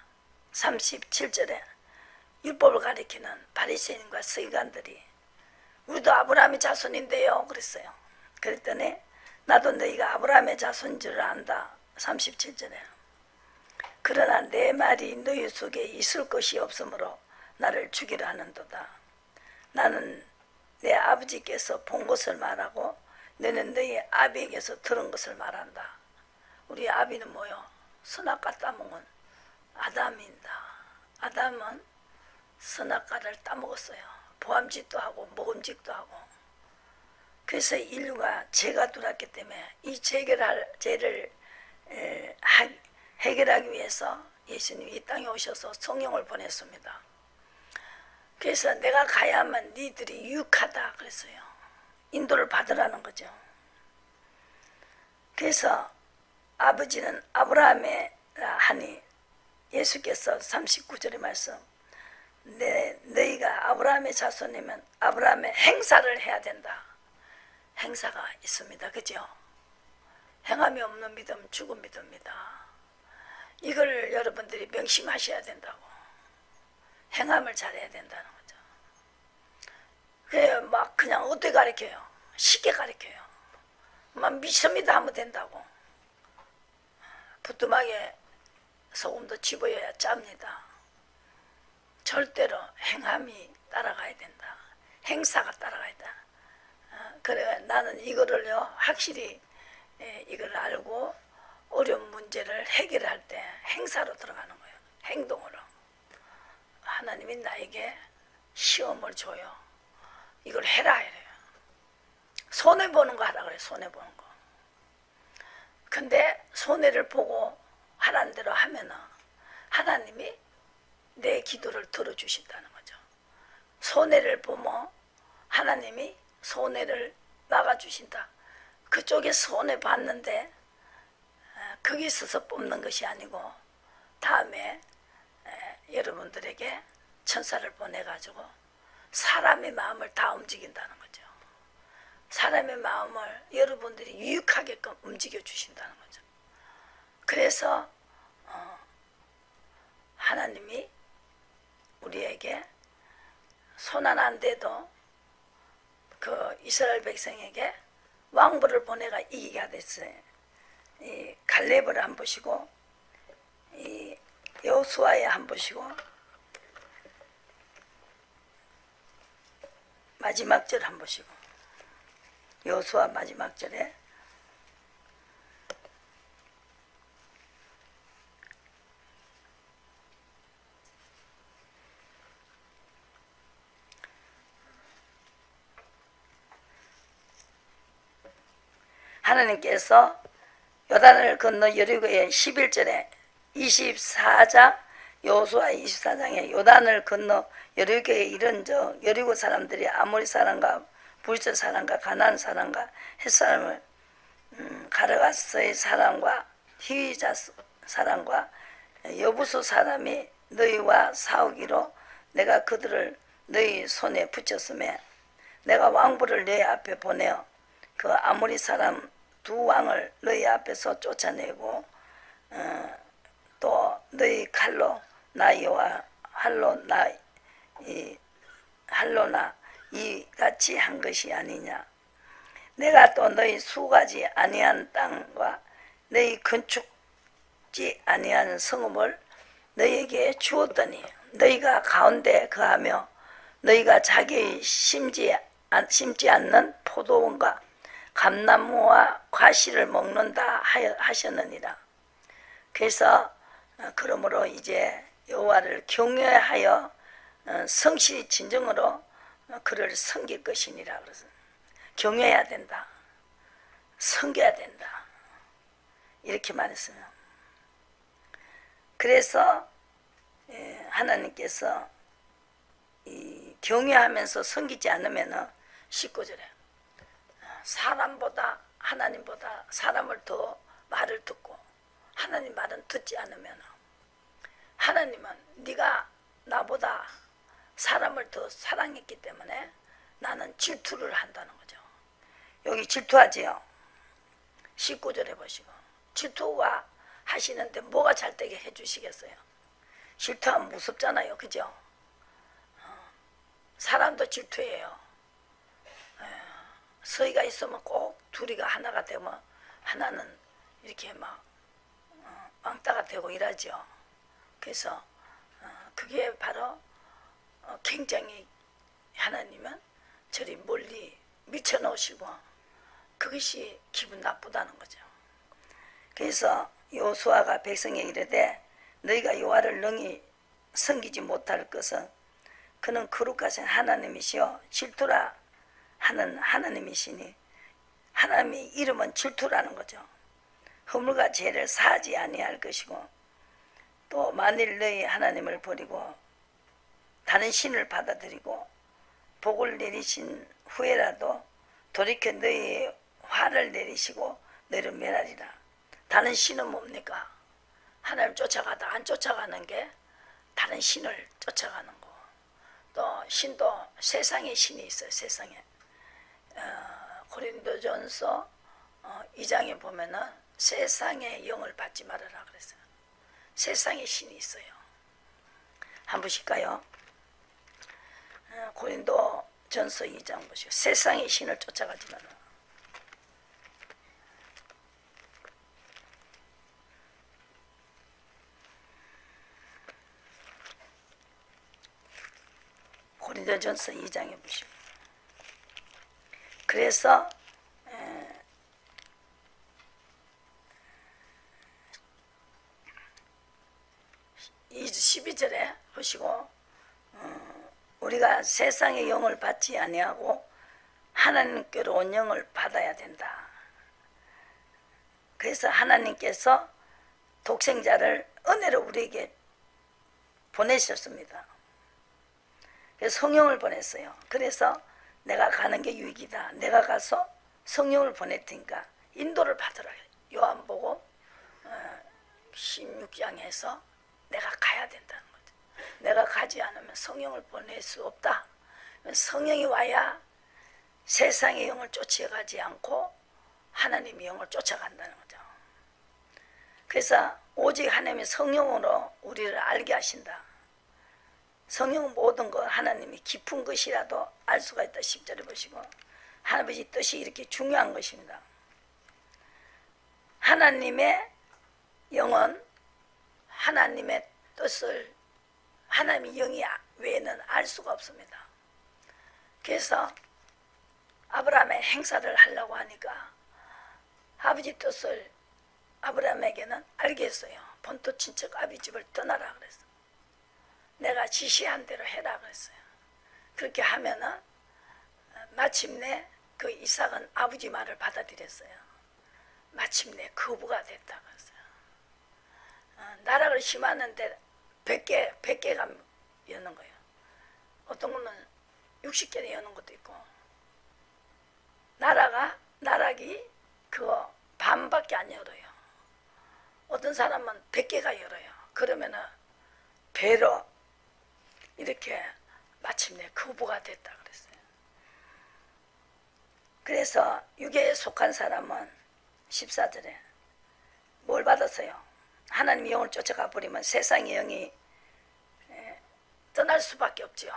37절에 율법을 가리키는 바리새인과 서기관들이 우리도 아브라함의 자손인데요 그랬어요. 그랬더니 나도 너희가 아브라함의 자손인 줄 안다. 37절에 그러나 내 말이 너희 속에 있을 것이 없으므로 나를 죽이려 하는도다. 나는 내 아버지께서 본 것을 말하고 너는 너희 아비에게서 들은 것을 말한다. 우리 아비는 뭐요? 선악과 따먹은 아담입니다. 아담은 선악과를 따먹었어요. 보암직도 하고 모금직도 하고. 그래서 인류가 죄가 들어왔기 때문에 이 죄를 해결하기 위해서 예수님이 이 땅에 오셔서 성령을 보냈습니다. 그래서 내가 가야만 니들이 유익하다 그랬어요. 인도를 받으라는 거죠. 그래서 아버지는 아브라함의 하니 예수께서 39절의 말씀 너희가 아브라함의 자손이면 아브라함의 행사를 해야 된다. 행사가 있습니다. 그죠? 행함이 없는 믿음 죽은 믿음입니다. 이걸 여러분들이 명심하셔야 된다고. 행함을 잘해야 된다는 거죠. 그래요. 막 그냥 어떻게 가르쳐요? 쉽게 가르쳐요. 막 믿습니다 하면 된다고. 부뚜막에 소금도 집어야 짭니다. 절대로 행함이 따라가야 된다. 행사가 따라가야 된다. 그래 나는 이거를요 확실히 이걸 알고 어려운 문제를 해결할 때 행사로 들어가는 거예요. 행동으로. 하나님이 나에게 시험을 줘요. 이걸 해라 이래요. 손해보는 거 하라 그래요. 손해보는 거. 근데 손해를 보고 하라는 대로 하면은 하나님이 내 기도를 들어주신다는 거죠. 손해를 보면 하나님이 손해를 막아주신다. 그쪽에 손해 봤는데 거기 있어서 뽑는 것이 아니고 다음에 여러분들에게 천사를 보내가지고 사람의 마음을 다 움직인다는 거죠. 사람의 마음을 여러분들이 유익하게끔 움직여 주신다는 거죠. 그래서 하나님이 우리에게 손 하나 안 대도 그 이스라엘 백성에게 왕부를 보내가 이기게 됐어요. 이 갈렙을 한 보시고 이 여호수아에 한 보시고 마지막 절 한 보시고 여호수아 마지막 절에 하나님께서 요단을 건너 여리고의 11절에 24장 여호수아 24장에 요단을 건너 여리고에 이른 적 여리고 사람들이 아모리 사람과 불스 사람과 가나안 사람과 헷 사람을 가르가스의 사람과 히위자 사람과 여부수 사람이 너희와 싸우기로 내가 그들을 너희 손에 붙였음에 내가 왕부를 너희 앞에 보내어 그 아모리 사람 두 왕을 너희 앞에서 쫓아내고 또 너희 칼로 나이와 할로나 이같이 한 것이 아니냐. 내가 또 너희 수가지 아니한 땅과 너희 건축지 아니한 성읍을 너희에게 주었더니 너희가 가운데 거하며 너희가 자기의 심지 않는 포도원과 감나무와 과실을 먹는다 하셨느니라. 그래서 그러므로 이제 여호와를 경외하여 성실히 진정으로 그를 섬길 것이니라. 그래서 경외해야 된다. 섬겨야 된다. 이렇게 말했어요. 그래서 하나님께서 경외하면서 섬기지 않으면 19절에 사람보다 하나님보다 사람을 더 말을 듣고 하나님 말은 듣지 않으면 하나님은 네가 나보다 사람을 더 사랑했기 때문에 나는 질투를 한다는 거죠. 여기 질투하지요. 19절에 보시고 질투와 하시는데 뭐가 잘되게 해주시겠어요? 질투하면 무섭잖아요. 그죠? 사람도 질투해요. 서희가 있으면 꼭 둘이가 하나가 되면 하나는 이렇게 막 왕따가 되고 이러죠. 그래서 그게 바로 굉장히 하나님은 저리 멀리 미쳐놓으시고 그것이 기분 나쁘다는 거죠. 그래서 여호수아가 백성에게 이르되 너희가 여호와를 능히 섬기지 못할 것은 그는 거룩하신 하나님이시여 질투라 하는 하나님이시니 하나님의 이름은 질투라는 거죠. 허물과 죄를 사하지 아니할 것이고 또 만일 너희 하나님을 버리고 다른 신을 받아들이고 복을 내리신 후에라도 돌이켜 너희의 화를 내리시고 너희를 멸하리라. 다른 신은 뭡니까? 하나님 쫓아가다 안 쫓아가는 게 다른 신을 쫓아가는 거. 또 신도 세상의 신이 있어요. 세상에 고린도전서 2장에 보면은 세상의 영을 받지 말아라 그랬어요. 세상의 신이 있어요. 한번 보실까요? 고린도전서 2장 보시고 세상의 신을 쫓아가지 마라. 고린도전서 2장에 보시고 그래서 12절에 보시고 우리가 세상의 영을 받지 아니하고 하나님께로 온 영을 받아야 된다. 그래서 하나님께서 독생자를 은혜로 우리에게 보내셨습니다. 그래서 성령을 보냈어요. 그래서 내가 가는 게 유익이다. 내가 가서 성령을 보낼 테니까 인도를 받으라. 요한복음 16장에서 내가 가야 된다는 거죠. 내가 가지 않으면 성령을 보낼 수 없다. 성령이 와야 세상의 영을 쫓아가지 않고 하나님의 영을 쫓아간다는 거죠. 그래서 오직 하나님의 성령으로 우리를 알게 하신다. 성령은 모든 것 하나님이 깊은 것이라도 알 수가 있다. 10절에 보시고 하나님의 뜻이 이렇게 중요한 것입니다. 하나님의 영은 하나님의 뜻을 하나님의 영이 외에는 알 수가 없습니다. 그래서 아브라함의 행사를 하려고 하니까 아버지 뜻을 아브라함에게는 알게 했어요. 본토 친척 아비 집을 떠나라 그랬어요. 내가 지시한 대로 해라 그랬어요. 그렇게 하면은 마침내 그 이삭은 아버지 말을 받아들였어요. 마침내 거부가 됐다 그랬어요. 나락을 심었는데 100개가 여는 거예요. 어떤 거는 60개나 여는 것도 있고 나락이 그거 반밖에 안 열어요. 어떤 사람은 100개가 열어요. 그러면은 배로 이렇게 마침내 거부가 됐다 그랬어요. 그래서 유괴에 속한 사람은 14절에 뭘 받았어요? 하나님의 영을 쫓아가 버리면 세상의 영이 떠날 수밖에 없죠.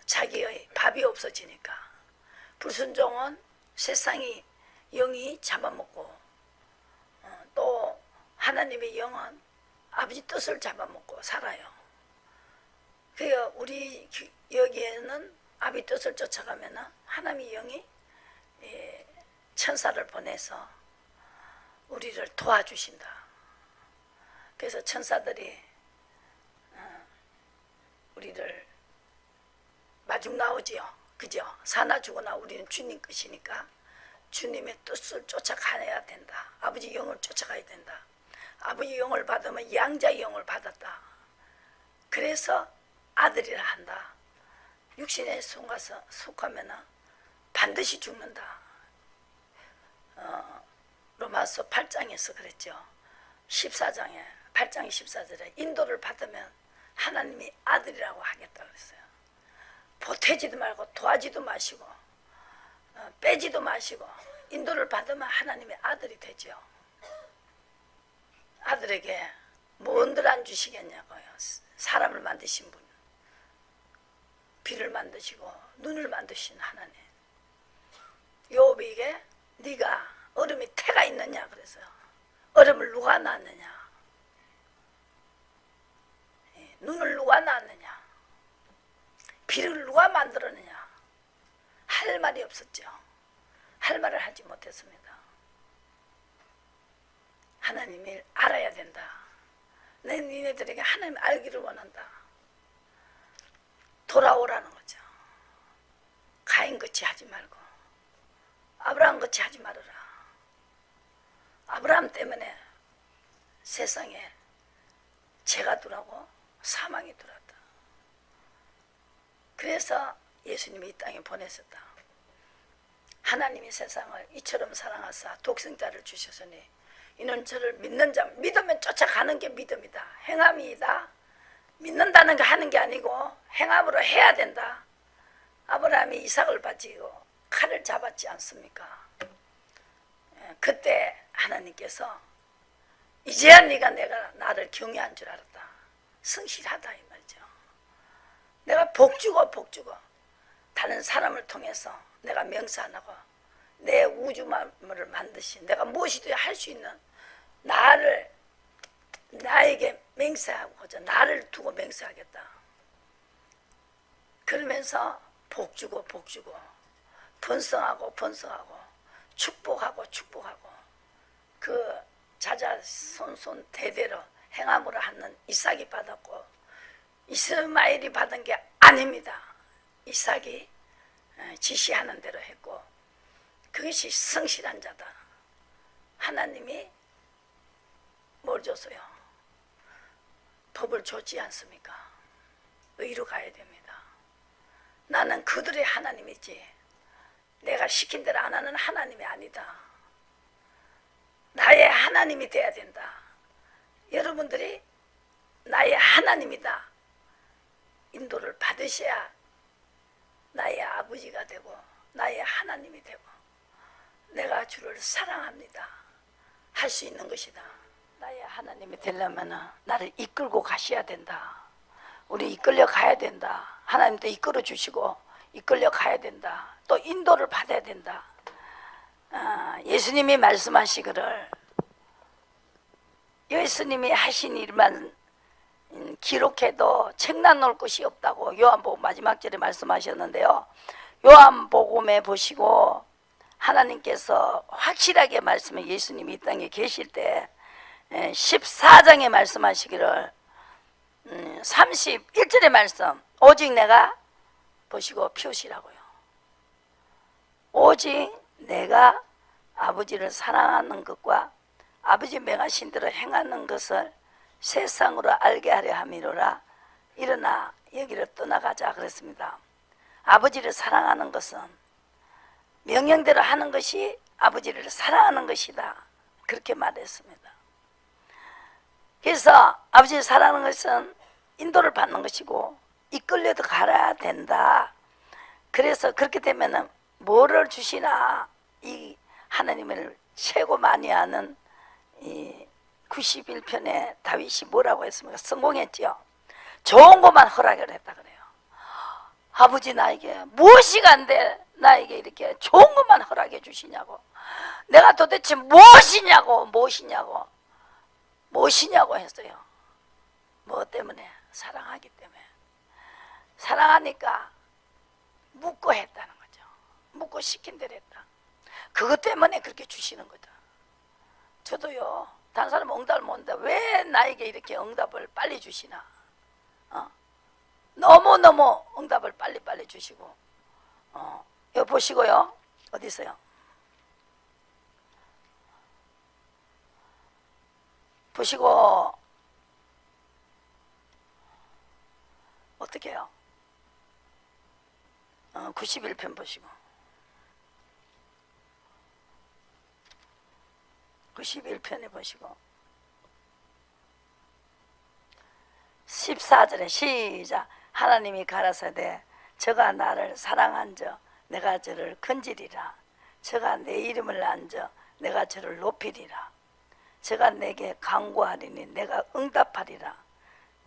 자기의 밥이 없어지니까. 불순종은 세상의 영이 잡아먹고 또 하나님의 영은 아버지 뜻을 잡아먹고 살아요. 그래서 우리 여기에는 아버지 뜻을 쫓아가면 하나님의 영이 천사를 보내서 우리를 도와주신다. 그래서 천사들이 우리를 마중 나오지요. 그죠? 사나 죽으나 우리는 주님 것이니까 주님의 뜻을 쫓아가야 된다. 아버지 영을 쫓아가야 된다. 아버지 영을 받으면 양자의 영을 받았다. 그래서 아들이라 한다. 육신에 속하면 반드시 죽는다. 로마서 8장에서 그랬죠. 14장에 8장 14절에 인도를 받으면 하나님이 아들이라고 하겠다 그랬어요. 보태지도 말고 도와지도 마시고 빼지도 마시고 인도를 받으면 하나님의 아들이 되죠. 아들에게 뭔들 안 주시겠냐고요. 사람을 만드신 분, 비를 만드시고 눈을 만드신 하나님. 요업에게 네가 얼음이 태가 있느냐 그래서요. 얼음을 누가 낳았느냐, 눈을 누가 낳았느냐, 비를 누가 만들었느냐. 할 말이 없었죠. 할 말을 하지 못했습니다. 하나님이 알아야 된다. 내 니네들에게 하나님 알기를 원한다. 돌아오라는 거죠. 가인같이 하지 말고 아브라함같이 하지 말아라. 아브라함 때문에 세상에 죄가 들어오고 사망이 들어왔다. 그래서 예수님이 이 땅에 보내셨다. 하나님이 세상을 이처럼 사랑하사 독생자를 주셨으니 이는 저를 믿는 자, 믿으면 쫓아가는 게 믿음이다. 행함이다. 믿는다는 거 하는 게 아니고 행함으로 해야 된다. 아브라함이 이삭을 바치고 칼을 잡았지 않습니까? 그때 하나님께서 이제야 네가 내가 나를 경외한 줄 알았다. 성실하다 이 말이죠. 내가 복주고 다른 사람을 통해서 내가 명사 안 하고 내 우주만물을 만드신 내가 무엇이든 할 수 있는 나를 나에게 맹세하고자 나를 두고 맹세하겠다. 그러면서 복주고 번성하고 축복하고 그 자자손손 대대로 행함으로 하는 이삭이 받았고 이스마엘이 받은 게 아닙니다. 이삭이 지시하는 대로 했고 그것이 성실한 자다. 하나님이 뭘 줬어요? 법을 줬지 않습니까? 의로 가야 됩니다. 나는 그들의 하나님이지 내가 시킨 대로 안 하는 하나님이 아니다. 나의 하나님이 돼야 된다. 여러분들이 나의 하나님이다. 인도를 받으셔야 나의 아버지가 되고 나의 하나님이 되고 내가 주를 사랑합니다. 할 수 있는 것이다. 나의 하나님이 되려면 나를 이끌고 가셔야 된다. 우리 이끌려 가야 된다. 하나님도 이끌어 주시고 이끌려 가야 된다. 또 인도를 받아야 된다. 예수님이 말씀하시기를 예수님이 하신 일만 기록해도 책난 놓을 것이 없다고 요한복음 마지막 절에 말씀하셨는데요. 요한복음에 보시고 하나님께서 확실하게 말씀해 예수님이 이 땅에 계실 때 14장에 말씀하시기를 31절의 말씀 오직 내가 보시고 피우시라고요. 오직 내가 아버지를 사랑하는 것과 아버지 명하신 대로 행하는 것을 세상으로 알게 하려 함이로라. 일어나 여기를 떠나가자 그랬습니다. 아버지를 사랑하는 것은 명령대로 하는 것이 아버지를 사랑하는 것이다. 그렇게 말했습니다. 그래서 아버지를 사랑하는 것은 인도를 받는 것이고 이끌려도 가야 된다. 그래서 그렇게 되면 뭐를 주시나 이 하나님을 최고 많이 아는 이 91편에 다윗이 뭐라고 했습니까? 성공했죠. 좋은 것만 허락을 했다 그래요. 아버지 나에게 무엇이 간데 나에게 이렇게 좋은 것만 허락해 주시냐고. 내가 도대체 무엇이냐고 했어요. 뭐 때문에? 사랑하기 때문에. 사랑하니까 묻고 했다는 거죠. 묻고 시킨 대로 했다. 그것 때문에 그렇게 주시는 거다. 저도요, 다른 사람은 응답을 못한다. 왜 나에게 이렇게 응답을 빨리 주시나? 너무너무 응답을 빨리 주시고. 여기 보시고요. 어디 있어요? 보시고 어떻게 해요? 91편 보시고 91편에 보시고 14절에 시작. 하나님이 가라사대 저가 나를 사랑한저 내가 저를 건지리라. 저가 내 이름을 안저 내가 저를 높이리라. 저가 내게 간구하리니 내가 응답하리라.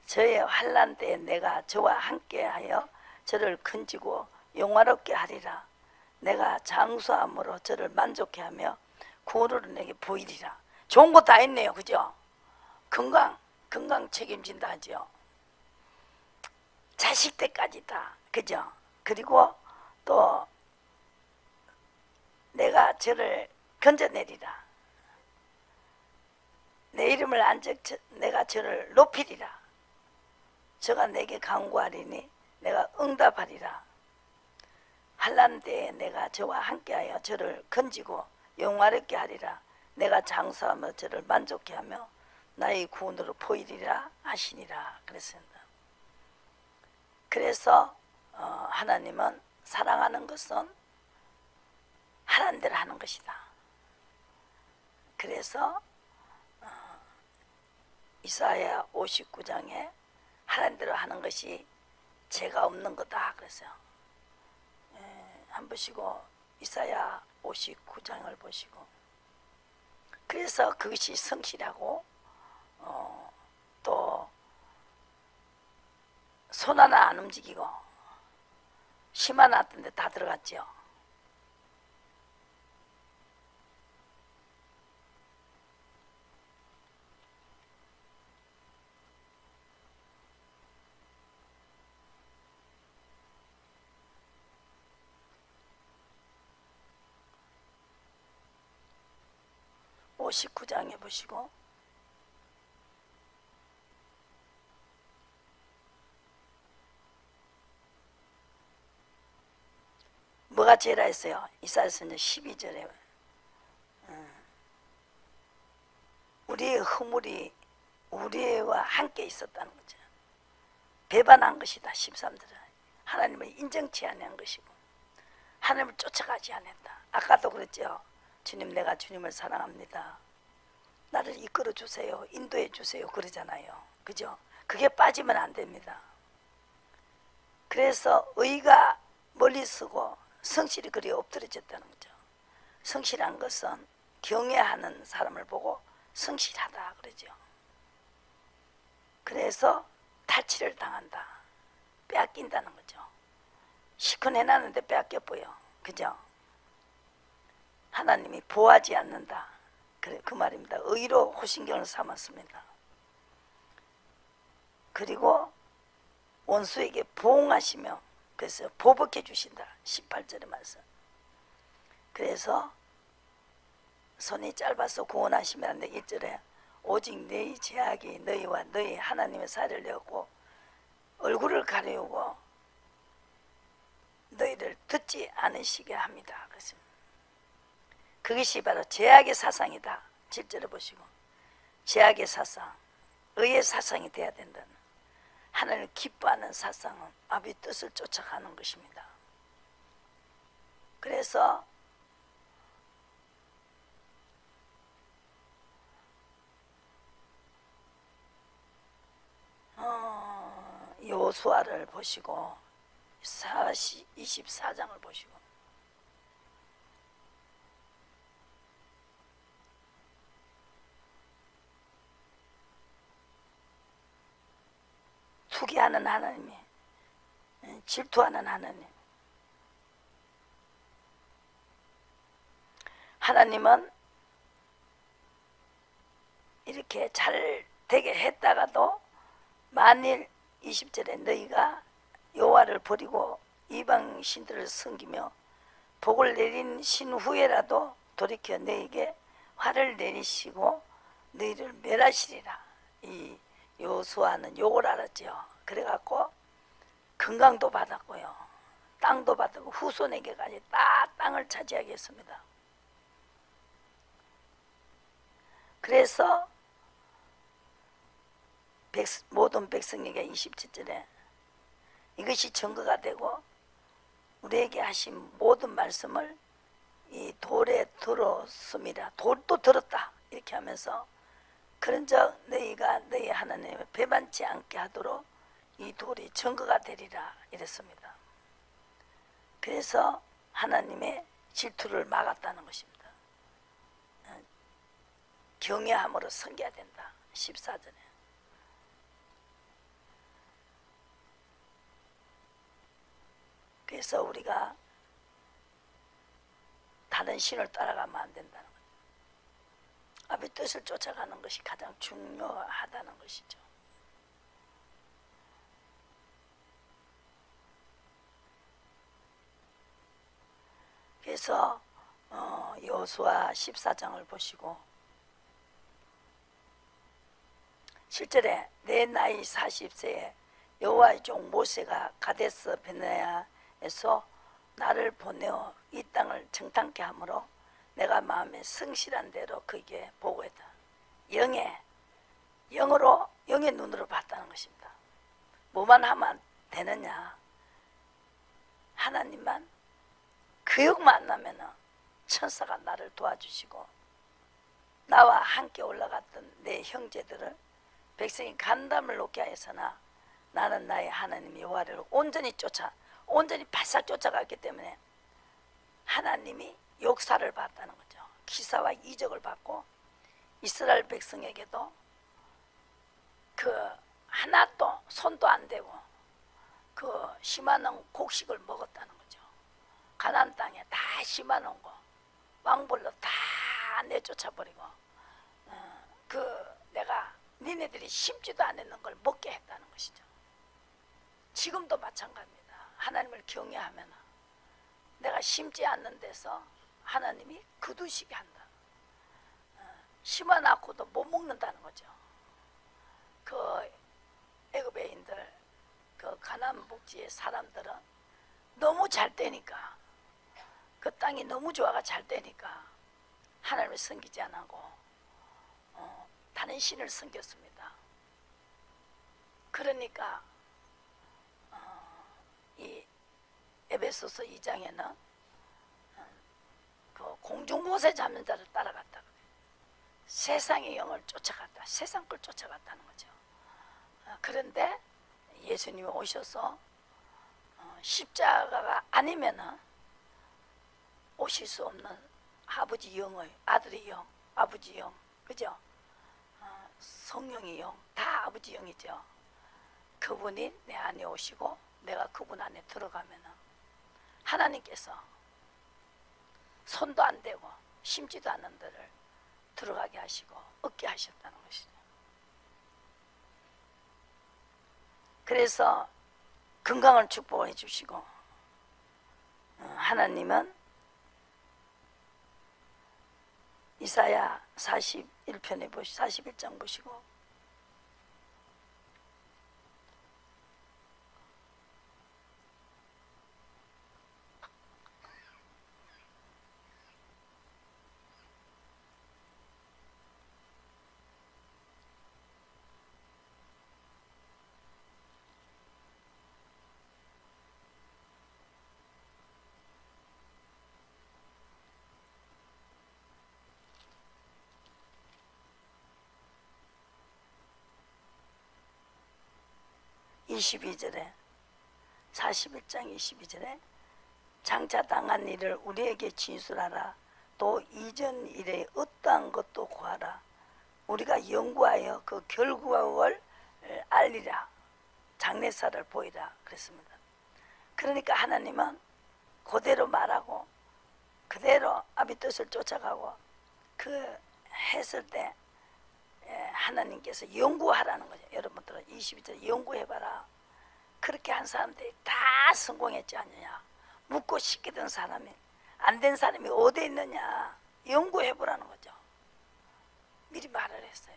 저의 환난 때에 내가 저와 함께하여 저를 건지고 영화롭게 하리라. 내가 장수함으로 저를 만족해 하며 구원으로 내게 보이리라. 좋은 거 다 있네요. 그죠? 건강 책임진다 하죠. 자식 때까지 다. 그죠? 그리고 또 내가 저를 건져내리라. 내 이름을 안적 내가 저를 높이리라. 저가 내게 간구하리니 내가 응답하리라. 환난 때에 내가 저와 함께하여 저를 건지고 영화롭게 하리라. 내가 장수하며 저를 만족해 하며 나의 구원으로 보이리라 하시니라 그랬습니다. 그래서 하나님은 사랑하는 것은 하라는 대로 하는 것이다. 그래서 이사야 59장에 하라는 대로 하는 것이 죄가 없는 거다 그랬어요. 한번 보시고 이사야 59장을 보시고, 그래서 그것이 성실하고 또 손 하나 안 움직이고 심 하나 놨던데 다 들어갔죠. (59장에) 보시고 뭐가 죄라 했어요? 이사야서 12절에 우리의 허물이 우리와 함께 있었다는 거죠. 배반한 것이다. 13절은 하나님을 인정치 않은 것이고 하나님을 쫓아가지 않았다. 아까도 그랬죠. 주님, 내가 주님을 사랑합니다. 나를 이끌어 주세요. 인도해 주세요. 그러잖아요. 그죠? 그게 빠지면 안 됩니다. 그래서 의가 멀리 서고 성실이 그리 엎드려졌다는 거죠. 성실한 것은 경외하는 사람을 보고 성실하다 그러죠. 그래서 탈취를 당한다. 빼앗긴다는 거죠. 시큰 해놨는데 빼앗겨버려. 그죠? 하나님이 보호하지 않는다. 그래, 그 말입니다. 의로 호신경을 삼았습니다. 그리고 원수에게 보응하시며 그래서 보복해 주신다. 18절의 말씀. 그래서 손이 짧아서 구원하시면 안 돼. 1절에 오직 너희 제약이 너희와 너희 하나님의 사이를 내었고 얼굴을 가리우고 너희를 듣지 않으시게 합니다. 그렇습니다. 그것이 바로 제약의 사상이다. 7절에 보시고 제약의 사상, 의의 사상이 돼야 된다는, 하나님을 기뻐하는 사상은 아버지 뜻을 쫓아가는 것입니다. 그래서 여호수아를 보시고 24장을 보시고 투기하는 하나님이, 질투하는 하나님. 하나님은 이렇게 잘 되게 했다가도 만일 20절에 너희가 여호와를 버리고 이방 신들을 섬기며 복을 내린 신 후에라도 돌이켜 너희에게 화를 내리시고 너희를 멸하시리라. 이 여호수아는 욕을 알았죠. 그래갖고 건강도 받았고요, 땅도 받았고 후손에게까지 다 땅을 차지하겠습니다. 그래서 모든 백성에게 27절에 이것이 증거가 되고 우리에게 하신 모든 말씀을 이 돌에 들었습니다. 돌도 들었다 이렇게 하면서 그런즉 너희가 너희 하나님을 배반치 않게 하도록 이 돌이 증거가 되리라 이랬습니다. 그래서 하나님의 질투를 막았다는 것입니다. 경외함으로 섬겨야 된다. 14절에. 그래서 우리가 다른 신을 따라가면 안 된다는 거죠. 아버지 뜻을 쫓아가는 것이 가장 중요하다는 것이죠. 그래서 여호수아 14장을 보시고 7절에 내 나이 40세에 여호와의 종 모세가 가데스 베네아에서 나를 보내어 이 땅을 정탐케 하므로 내가 마음에 성실한 대로 그에게 보고했다. 영의 눈으로 봤다는 것입니다. 뭐만 하면 되느냐? 하나님만 그역만 나면은 천사가 나를 도와주시고 나와 함께 올라갔던 내 형제들을 백성이 간담을 놓게 하였으나 나는 나의 하나님 여호와를 온전히 바싹 쫓아갔기 때문에 하나님이 역사를 봤다는 거죠. 기사와 이적을 받고 이스라엘 백성에게도 그 하나도 손도 안 대고 그 심한 곡식을 먹었다는 거죠. 가나안 땅에 다 심한 거 왕벌로 다 내쫓아버리고 내가 니네들이 심지도 않았는 걸 먹게 했다는 것이죠. 지금도 마찬가지입니다. 하나님을 경외하면 내가 심지 않는 데서 하나님이 거두시게 한다. 심어놨고도 못 먹는다는 거죠. 그 애굽인들 그 가나안 복지의 사람들은 너무 잘 되니까 그 땅이 너무 좋아가 잘 되니까 하나님을 섬기지 않고 다른 신을 섬겼습니다. 그러니까 이 에베소서 2장에는 그 공중곳에 잡는 자를 따라갔다. 세상의 영을 쫓아갔다. 세상 걸 쫓아갔다는 거죠. 그런데 예수님이 오셔서 십자가가 아니면은 오실 수 없는 아버지 영의 아들의 영, 아버지 영, 그죠? 성령의 영, 다 아버지 영이죠. 그분이 내 안에 오시고 내가 그분 안에 들어가면은 하나님께서 손도 안 대고 심지도 않는 데를 들어가게 하시고 얻게 하셨다는 것이죠. 그래서 건강을 축복해 주시고 하나님은 이사야 41편에 41장 보시고 (22절에) 41장 22절에 장차 당한 일을 우리에게 진술하라. 또 이전 일에 어떠한 것도 구하라. 우리가 연구하여 그 결과를 알리라. 장래사를 보이라 그랬습니다. 그러니까 하나님은 그대로 말하고 그대로 아비 뜻을 쫓아가고 그 했을 때 하나님께서 연구하라는 거죠. 여러분들은 22절 연구해봐라. 그렇게 한 사람들이 다 성공했지 않느냐. 묻고 싶게된 사람이 안 된 사람이 어디에 있느냐. 연구해보라는 거죠. 미리 말을 했어요.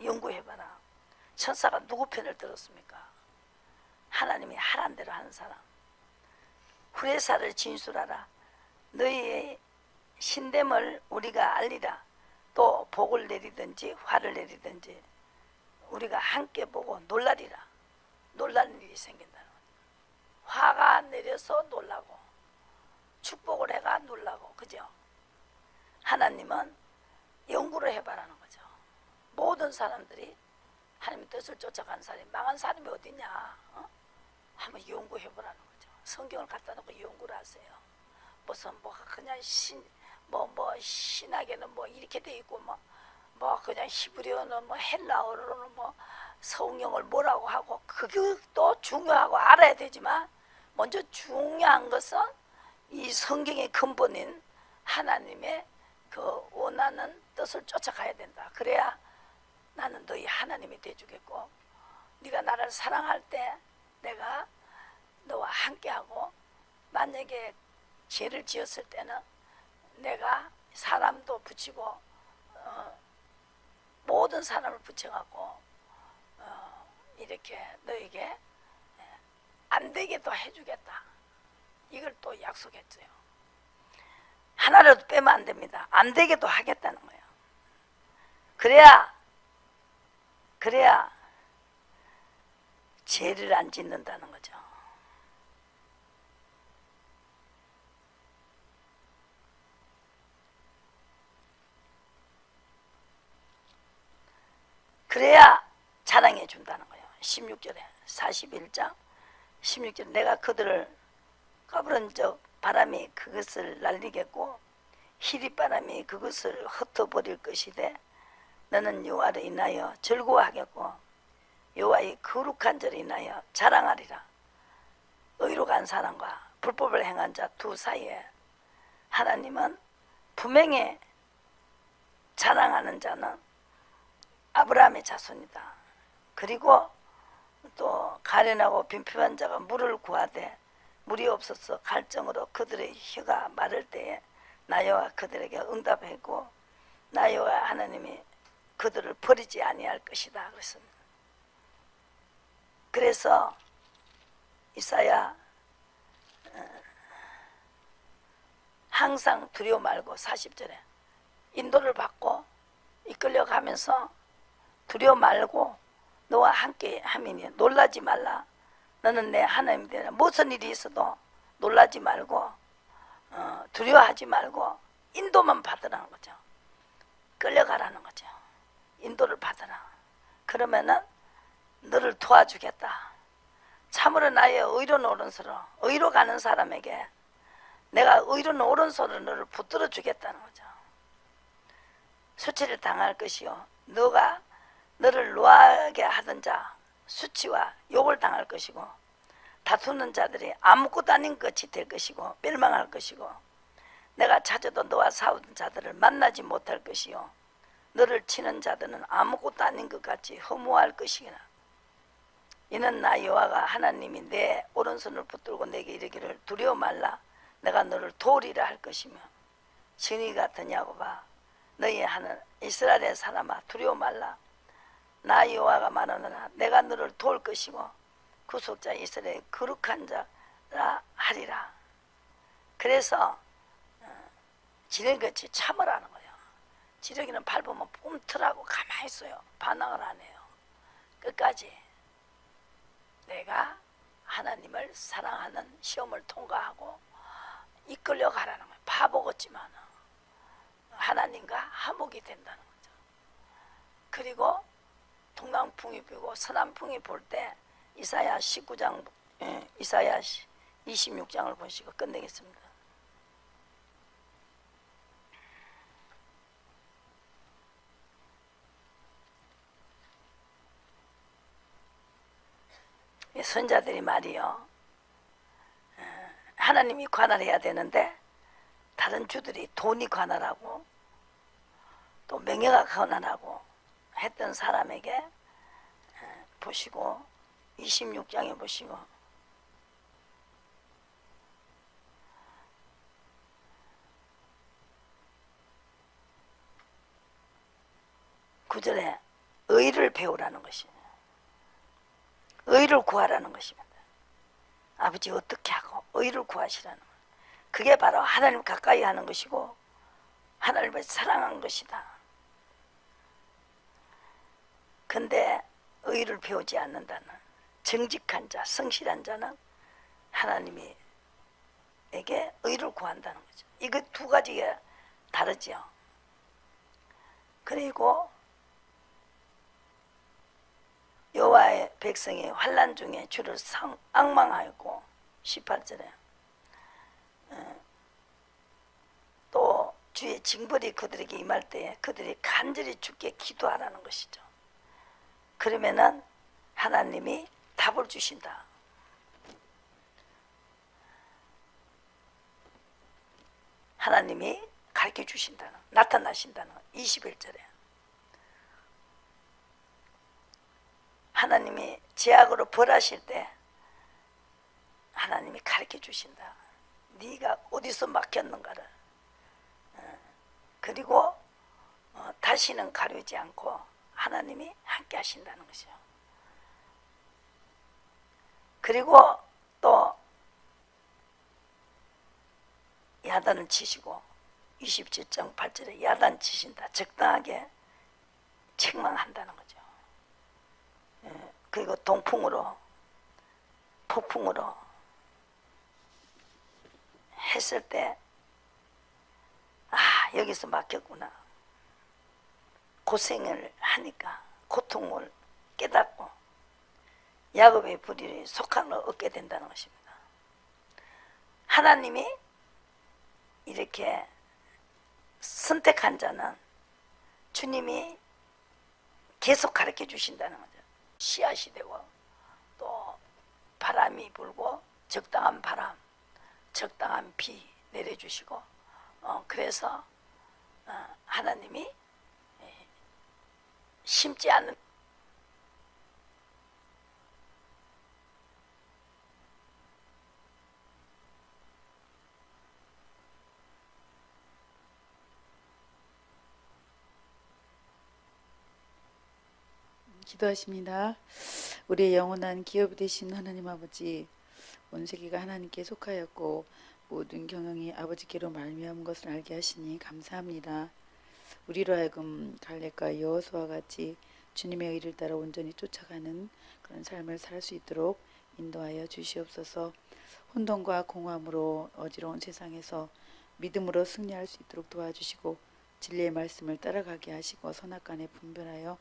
연구해봐라. 천사가 누구 편을 들었습니까? 하나님이 하란 대로 하는 사람. 후레사를 진술하라. 너희의 신됨을 우리가 알리라. 또 복을 내리든지 화를 내리든지 우리가 함께 보고 놀라리라. 놀라는 일이 생긴다는 거죠. 화가 내려서 놀라고 축복을 해가 놀라고, 그죠? 하나님은 연구를 해봐라는 거죠. 모든 사람들이 하나님의 뜻을 쫓아간 사람이 망한 사람이 어디냐? 한번 연구해보라는 거죠. 성경을 갖다 놓고 연구를 하세요. 무슨 뭐 그냥 신학에는 뭐 이렇게 돼 있고 뭐 그냥 히브리어는 뭐 헬라어로는 뭐 성경을 뭐라고 하고 그것도 중요하고 알아야 되지만 먼저 중요한 것은 이 성경의 근본인 하나님의 그 원하는 뜻을 쫓아가야 된다. 그래야 나는 너희 하나님이 돼주겠고 네가 나를 사랑할 때 내가 너와 함께하고 만약에 죄를 지었을 때는 내가 사람도 붙이고 모든 사람을 붙여갖고 이렇게 너에게 안 되게도 해주겠다. 이걸 또 약속했어요. 하나라도 빼면 안 됩니다. 안 되게도 하겠다는 거예요. 그래야 죄를 안 짓는다는 거죠. 그래야 자랑해 준다는 거예요. 16절에 41장 16절에 내가 그들을 까부른 적 바람이 그것을 날리겠고 희릿바람이 그것을 흩어버릴 것이되 너는 여호와를 인하여 즐거워하겠고 여호와의 거룩한 절을 인하여 자랑하리라. 의로 간 사람과 불법을 행한 자 두 사이에 하나님은 분명히 자랑하는 자는 아브라함의 자손이다. 그리고 또 가련하고 빈핍한 자가 물을 구하되 물이 없어서 갈증으로 그들의 혀가 마를 때에 나 여호와 그들에게 응답했고 나 여호와 하나님이 그들을 버리지 아니할 것이다 그랬습니다. 그래서 이사야 항상 두려워 말고 40절에 인도를 받고 이끌려가면서 두려워 말고 너와 함께 함이니 놀라지 말라. 너는 내 하나님이 되라. 무슨 일이 있어도 놀라지 말고 두려워하지 말고 인도만 받으라는 거죠. 끌려가라는 거죠. 인도를 받으라. 그러면은 너를 도와주겠다. 참으로 나의 의로운 오른손으로 의로 가는 사람에게 내가 의로운 오른손으로 너를 붙들어 주겠다는 거죠. 수치를 당할 것이요 너가 너를 노하게 하던 자 수치와 욕을 당할 것이고 다투는 자들이 아무것도 아닌 것이 될 것이고 멸망할 것이고 내가 찾아도 너와 싸우던 자들을 만나지 못할 것이요 너를 치는 자들은 아무것도 아닌 것 같이 허무할 것이라. 이는 나 여호와가 하나님이 내 오른손을 붙들고 내게 이르기를 두려워 말라. 내가 너를 도우리라 할 것이며 신이 같은 야곱아 너희 하는 이스라엘의 사람아 두려워 말라. 나 여호와가 말하노라. 내가 너를 도울 것이고 구속자 이스라엘의 거룩한 자라 하리라. 그래서 지렁이같이 참으라는 거예요. 지렁이는 밟으면 뿜틀하고 가만히 있어요. 반항을 안 해요. 끝까지 내가 하나님을 사랑하는 시험을 통과하고 이끌려 가라는 거예요. 바보 같지만 하나님과 화목이 된다는 거죠. 그리고 동남풍이 불고 서남풍이 불 때 이사야 19장 이사야 26장을 보시고 끝내겠습니다. 선자들이 말이요 하나님이 관할해야 되는데 다른 주들이 돈이 관할하고 또 명예가 관할하고 했던 사람에게 보시고 26장에 보시고 구절에 의를 배우라는 것이에요. 의를 구하라는 것입니다. 아버지 어떻게 하고 의를 구하시라는 거예요. 그게 바로 하나님 가까이 하는 것이고 하나님을 사랑하는 것이다. 근데 의를 배우지 않는다는 정직한 자, 성실한 자는 하나님에게 의를 구한다는 거죠. 이거 두 가지가 다르죠. 그리고 여호와의 백성이 환난 중에 주를 악망하였고 18절에 또 주의 징벌이 그들에게 임할 때에 그들이 간절히 주께 기도하라는 것이죠. 그러면은 하나님이 답을 주신다. 하나님이 가르쳐 주신다는, 나타나신다는 21절에 하나님이 제약으로 벌하실 때 하나님이 가르쳐 주신다. 네가 어디서 막혔는가를. 그리고 다시는 가려지 않고 하나님이 함께 하신다는 것이요. 그리고 또 야단을 치시고 27.8절에 야단 치신다. 적당하게 책망한다는 거죠. 그리고 동풍으로 폭풍으로 했을 때 여기서 막혔구나. 고생을 하니까 고통을 깨닫고 야곱의 불의에 속함을 얻게 된다는 것입니다. 하나님이 이렇게 선택한 자는 주님이 계속 가르쳐 주신다는 거죠. 씨앗이 되고 또 바람이 불고 적당한 바람, 적당한 비 내려주시고 그래서 하나님이 심지 않는 기도하십니다. 우리의 영원한 기업이 되신 하나님 아버지, 온 세계가 하나님께 속하였고 모든 경영이 아버지께로 말미암은 것을 알게 하시니 감사합니다. 우리로 하여금 갈렙과 여호수아와 같이 주님의 의를 따라 온전히 쫓아가는 그런 삶을 살 수 있도록 인도하여 주시옵소서. 혼돈과 공허함으로 어지러운 세상에서 믿음으로 승리할 수 있도록 도와주시고 진리의 말씀을 따라가게 하시고 선악간에 분별하여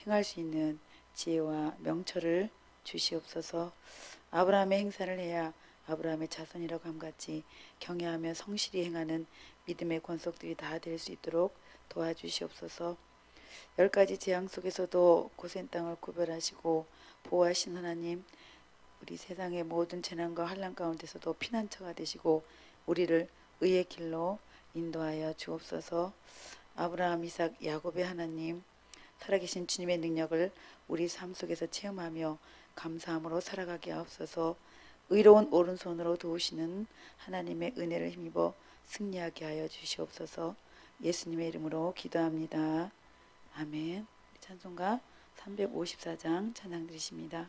행할 수 있는 지혜와 명철을 주시옵소서. 아브라함의 행사를 해야 아브라함의 자손이라고 함같이 경외하며 성실히 행하는 믿음의 권속들이 다 될 수 있도록 도와주시옵소서. 10가지 재앙 속에서도 고센 땅을 구별하시고 보호하신 하나님, 우리 세상의 모든 재난과 환난 가운데서도 피난처가 되시고 우리를 의의 길로 인도하여 주옵소서. 아브라함, 이삭, 야곱의 하나님, 살아계신 주님의 능력을 우리 삶 속에서 체험하며 감사함으로 살아가게 하옵소서. 의로운 오른손으로 도우시는 하나님의 은혜를 힘입어 승리하게 하여 주시옵소서. 예수님의 이름으로 기도합니다. 아멘. 찬송가 354장 찬양 드리십니다.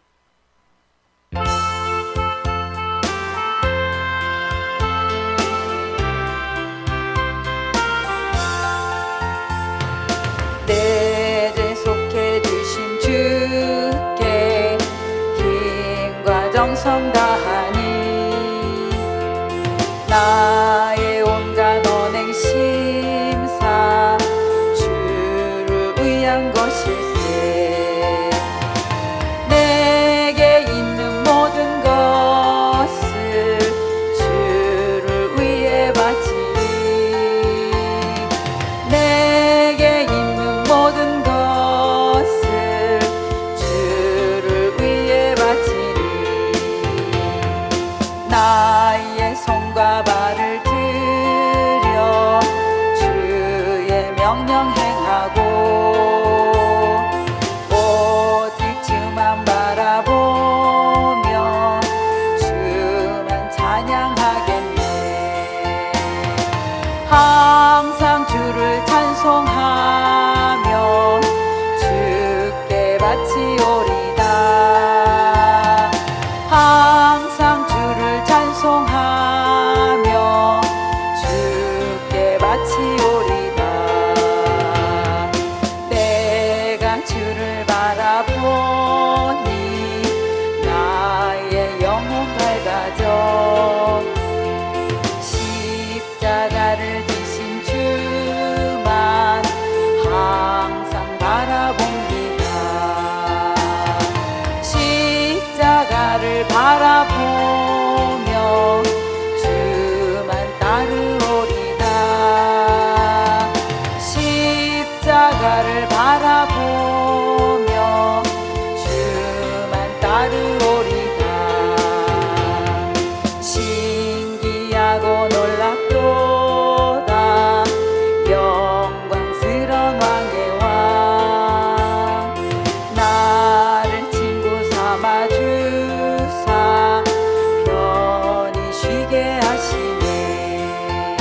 내 죄 속해 주신 주께 힘과 정성 다하니 나의 온갖 언행 심사 주를 위한 것일세. 내게 있는 모든 것을 주를 위해 바치리. 내게 있는 모든 것을 주를 위해 바치리. 나의 손과 발을 들여 주의 명령 행하고 오직 주만 바라보며 주만 찬양하겠네. 항상 주를 찬송하며 주께 바치오리다. 항상 주를 찬송하며 주께 바치오리다. 내가 주를 바라보니 나의 영혼 밝아져. 십자가를 지신 주만 항상 바라봅니다. 십자가를 바라보며 아르오리다. 신기하고 놀랍도다 영광스런 왕의 왕. 나를 친구 삼아 주사 편히 쉬게 하시네.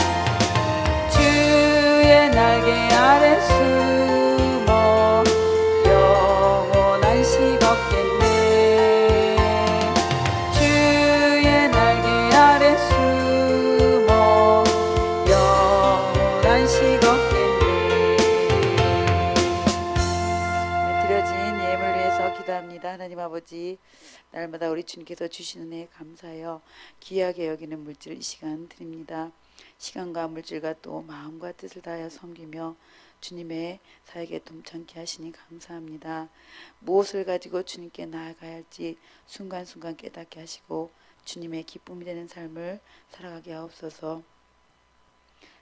주의 날개 아래 숨어 영원한 시 걷겠네. 주의 날개 아래 숨어 영원한 시 걷겠네. 드려진 예물을 위해서 기도합니다. 하나님 아버지, 날마다 우리 주님께서 주시는 은혜에 감사하여 귀하게 여기는 물질 이 시간 드립니다. 시간과 물질과 또 마음과 뜻을 다하여 섬기며 주님의 사역에 동참케 하시니 감사합니다. 무엇을 가지고 주님께 나아가야 할지 순간순간 깨닫게 하시고 주님의 기쁨이 되는 삶을 살아가게 하옵소서.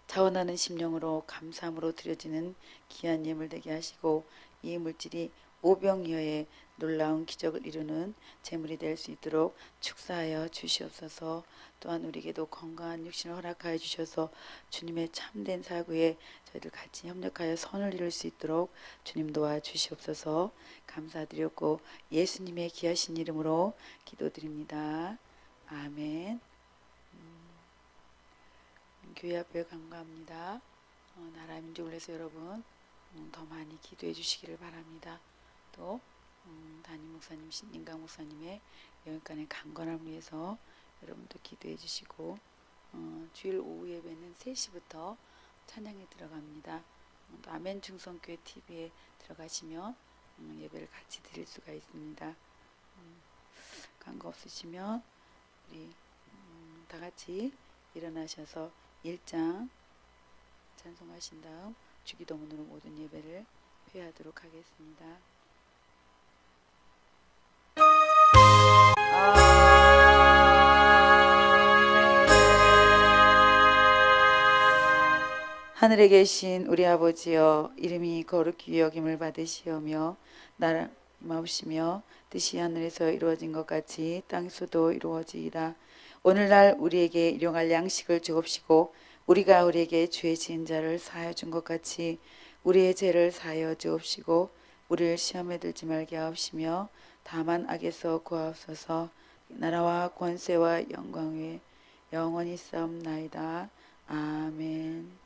자원하는 심령으로 감사함으로 드려지는 귀한 예물 되게 하시고 이 물질이 오병이어의 놀라운 기적을 이루는 재물이 될 수 있도록 축사하여 주시옵소서. 또한 우리에게도 건강한 육신을 허락하여 주셔서 주님의 참된 사구에 저희들 같이 협력하여 선을 이룰 수 있도록 주님 도와주시옵소서. 감사드렸고 예수님의 귀하신 이름으로 기도드립니다. 아멘. 교회 앞에 간구합니다. 나라 민족을 위해서 여러분 더 많이 기도해 주시기를 바랍니다. 또 담임 목사님, 신인강 목사님의 영육간의 강건함을 위해서 여러분도 기도해 주시고 주일 오후 예배는 3시부터 찬양에 들어갑니다. 또 아멘 중성교회 TV에 들어가시면 예배를 같이 드릴 수가 있습니다. 간구 없으시면 우리 다 같이 일어나셔서 1장 찬송하신 다음 주기도문으로 모든 예배를 회하도록 하겠습니다. 하늘에 계신 우리 아버지여, 이름이 거룩히 여김을 받으시오며 나라 마옵시며 뜻이 하늘에서 이루어진 것 같이 땅에서도 이루어지이다. 오늘날 우리에게 일용할 양식을 주옵시고 우리가 우리에게 죄 지은 자를 사하여 준 것 같이 우리의 죄를 사하여 주옵시고 우리를 시험에 들지 말게 하옵시며 다만 악에서 구하옵소서. 나라와 권세와 영광에 영원히 싸움나이다. 아멘.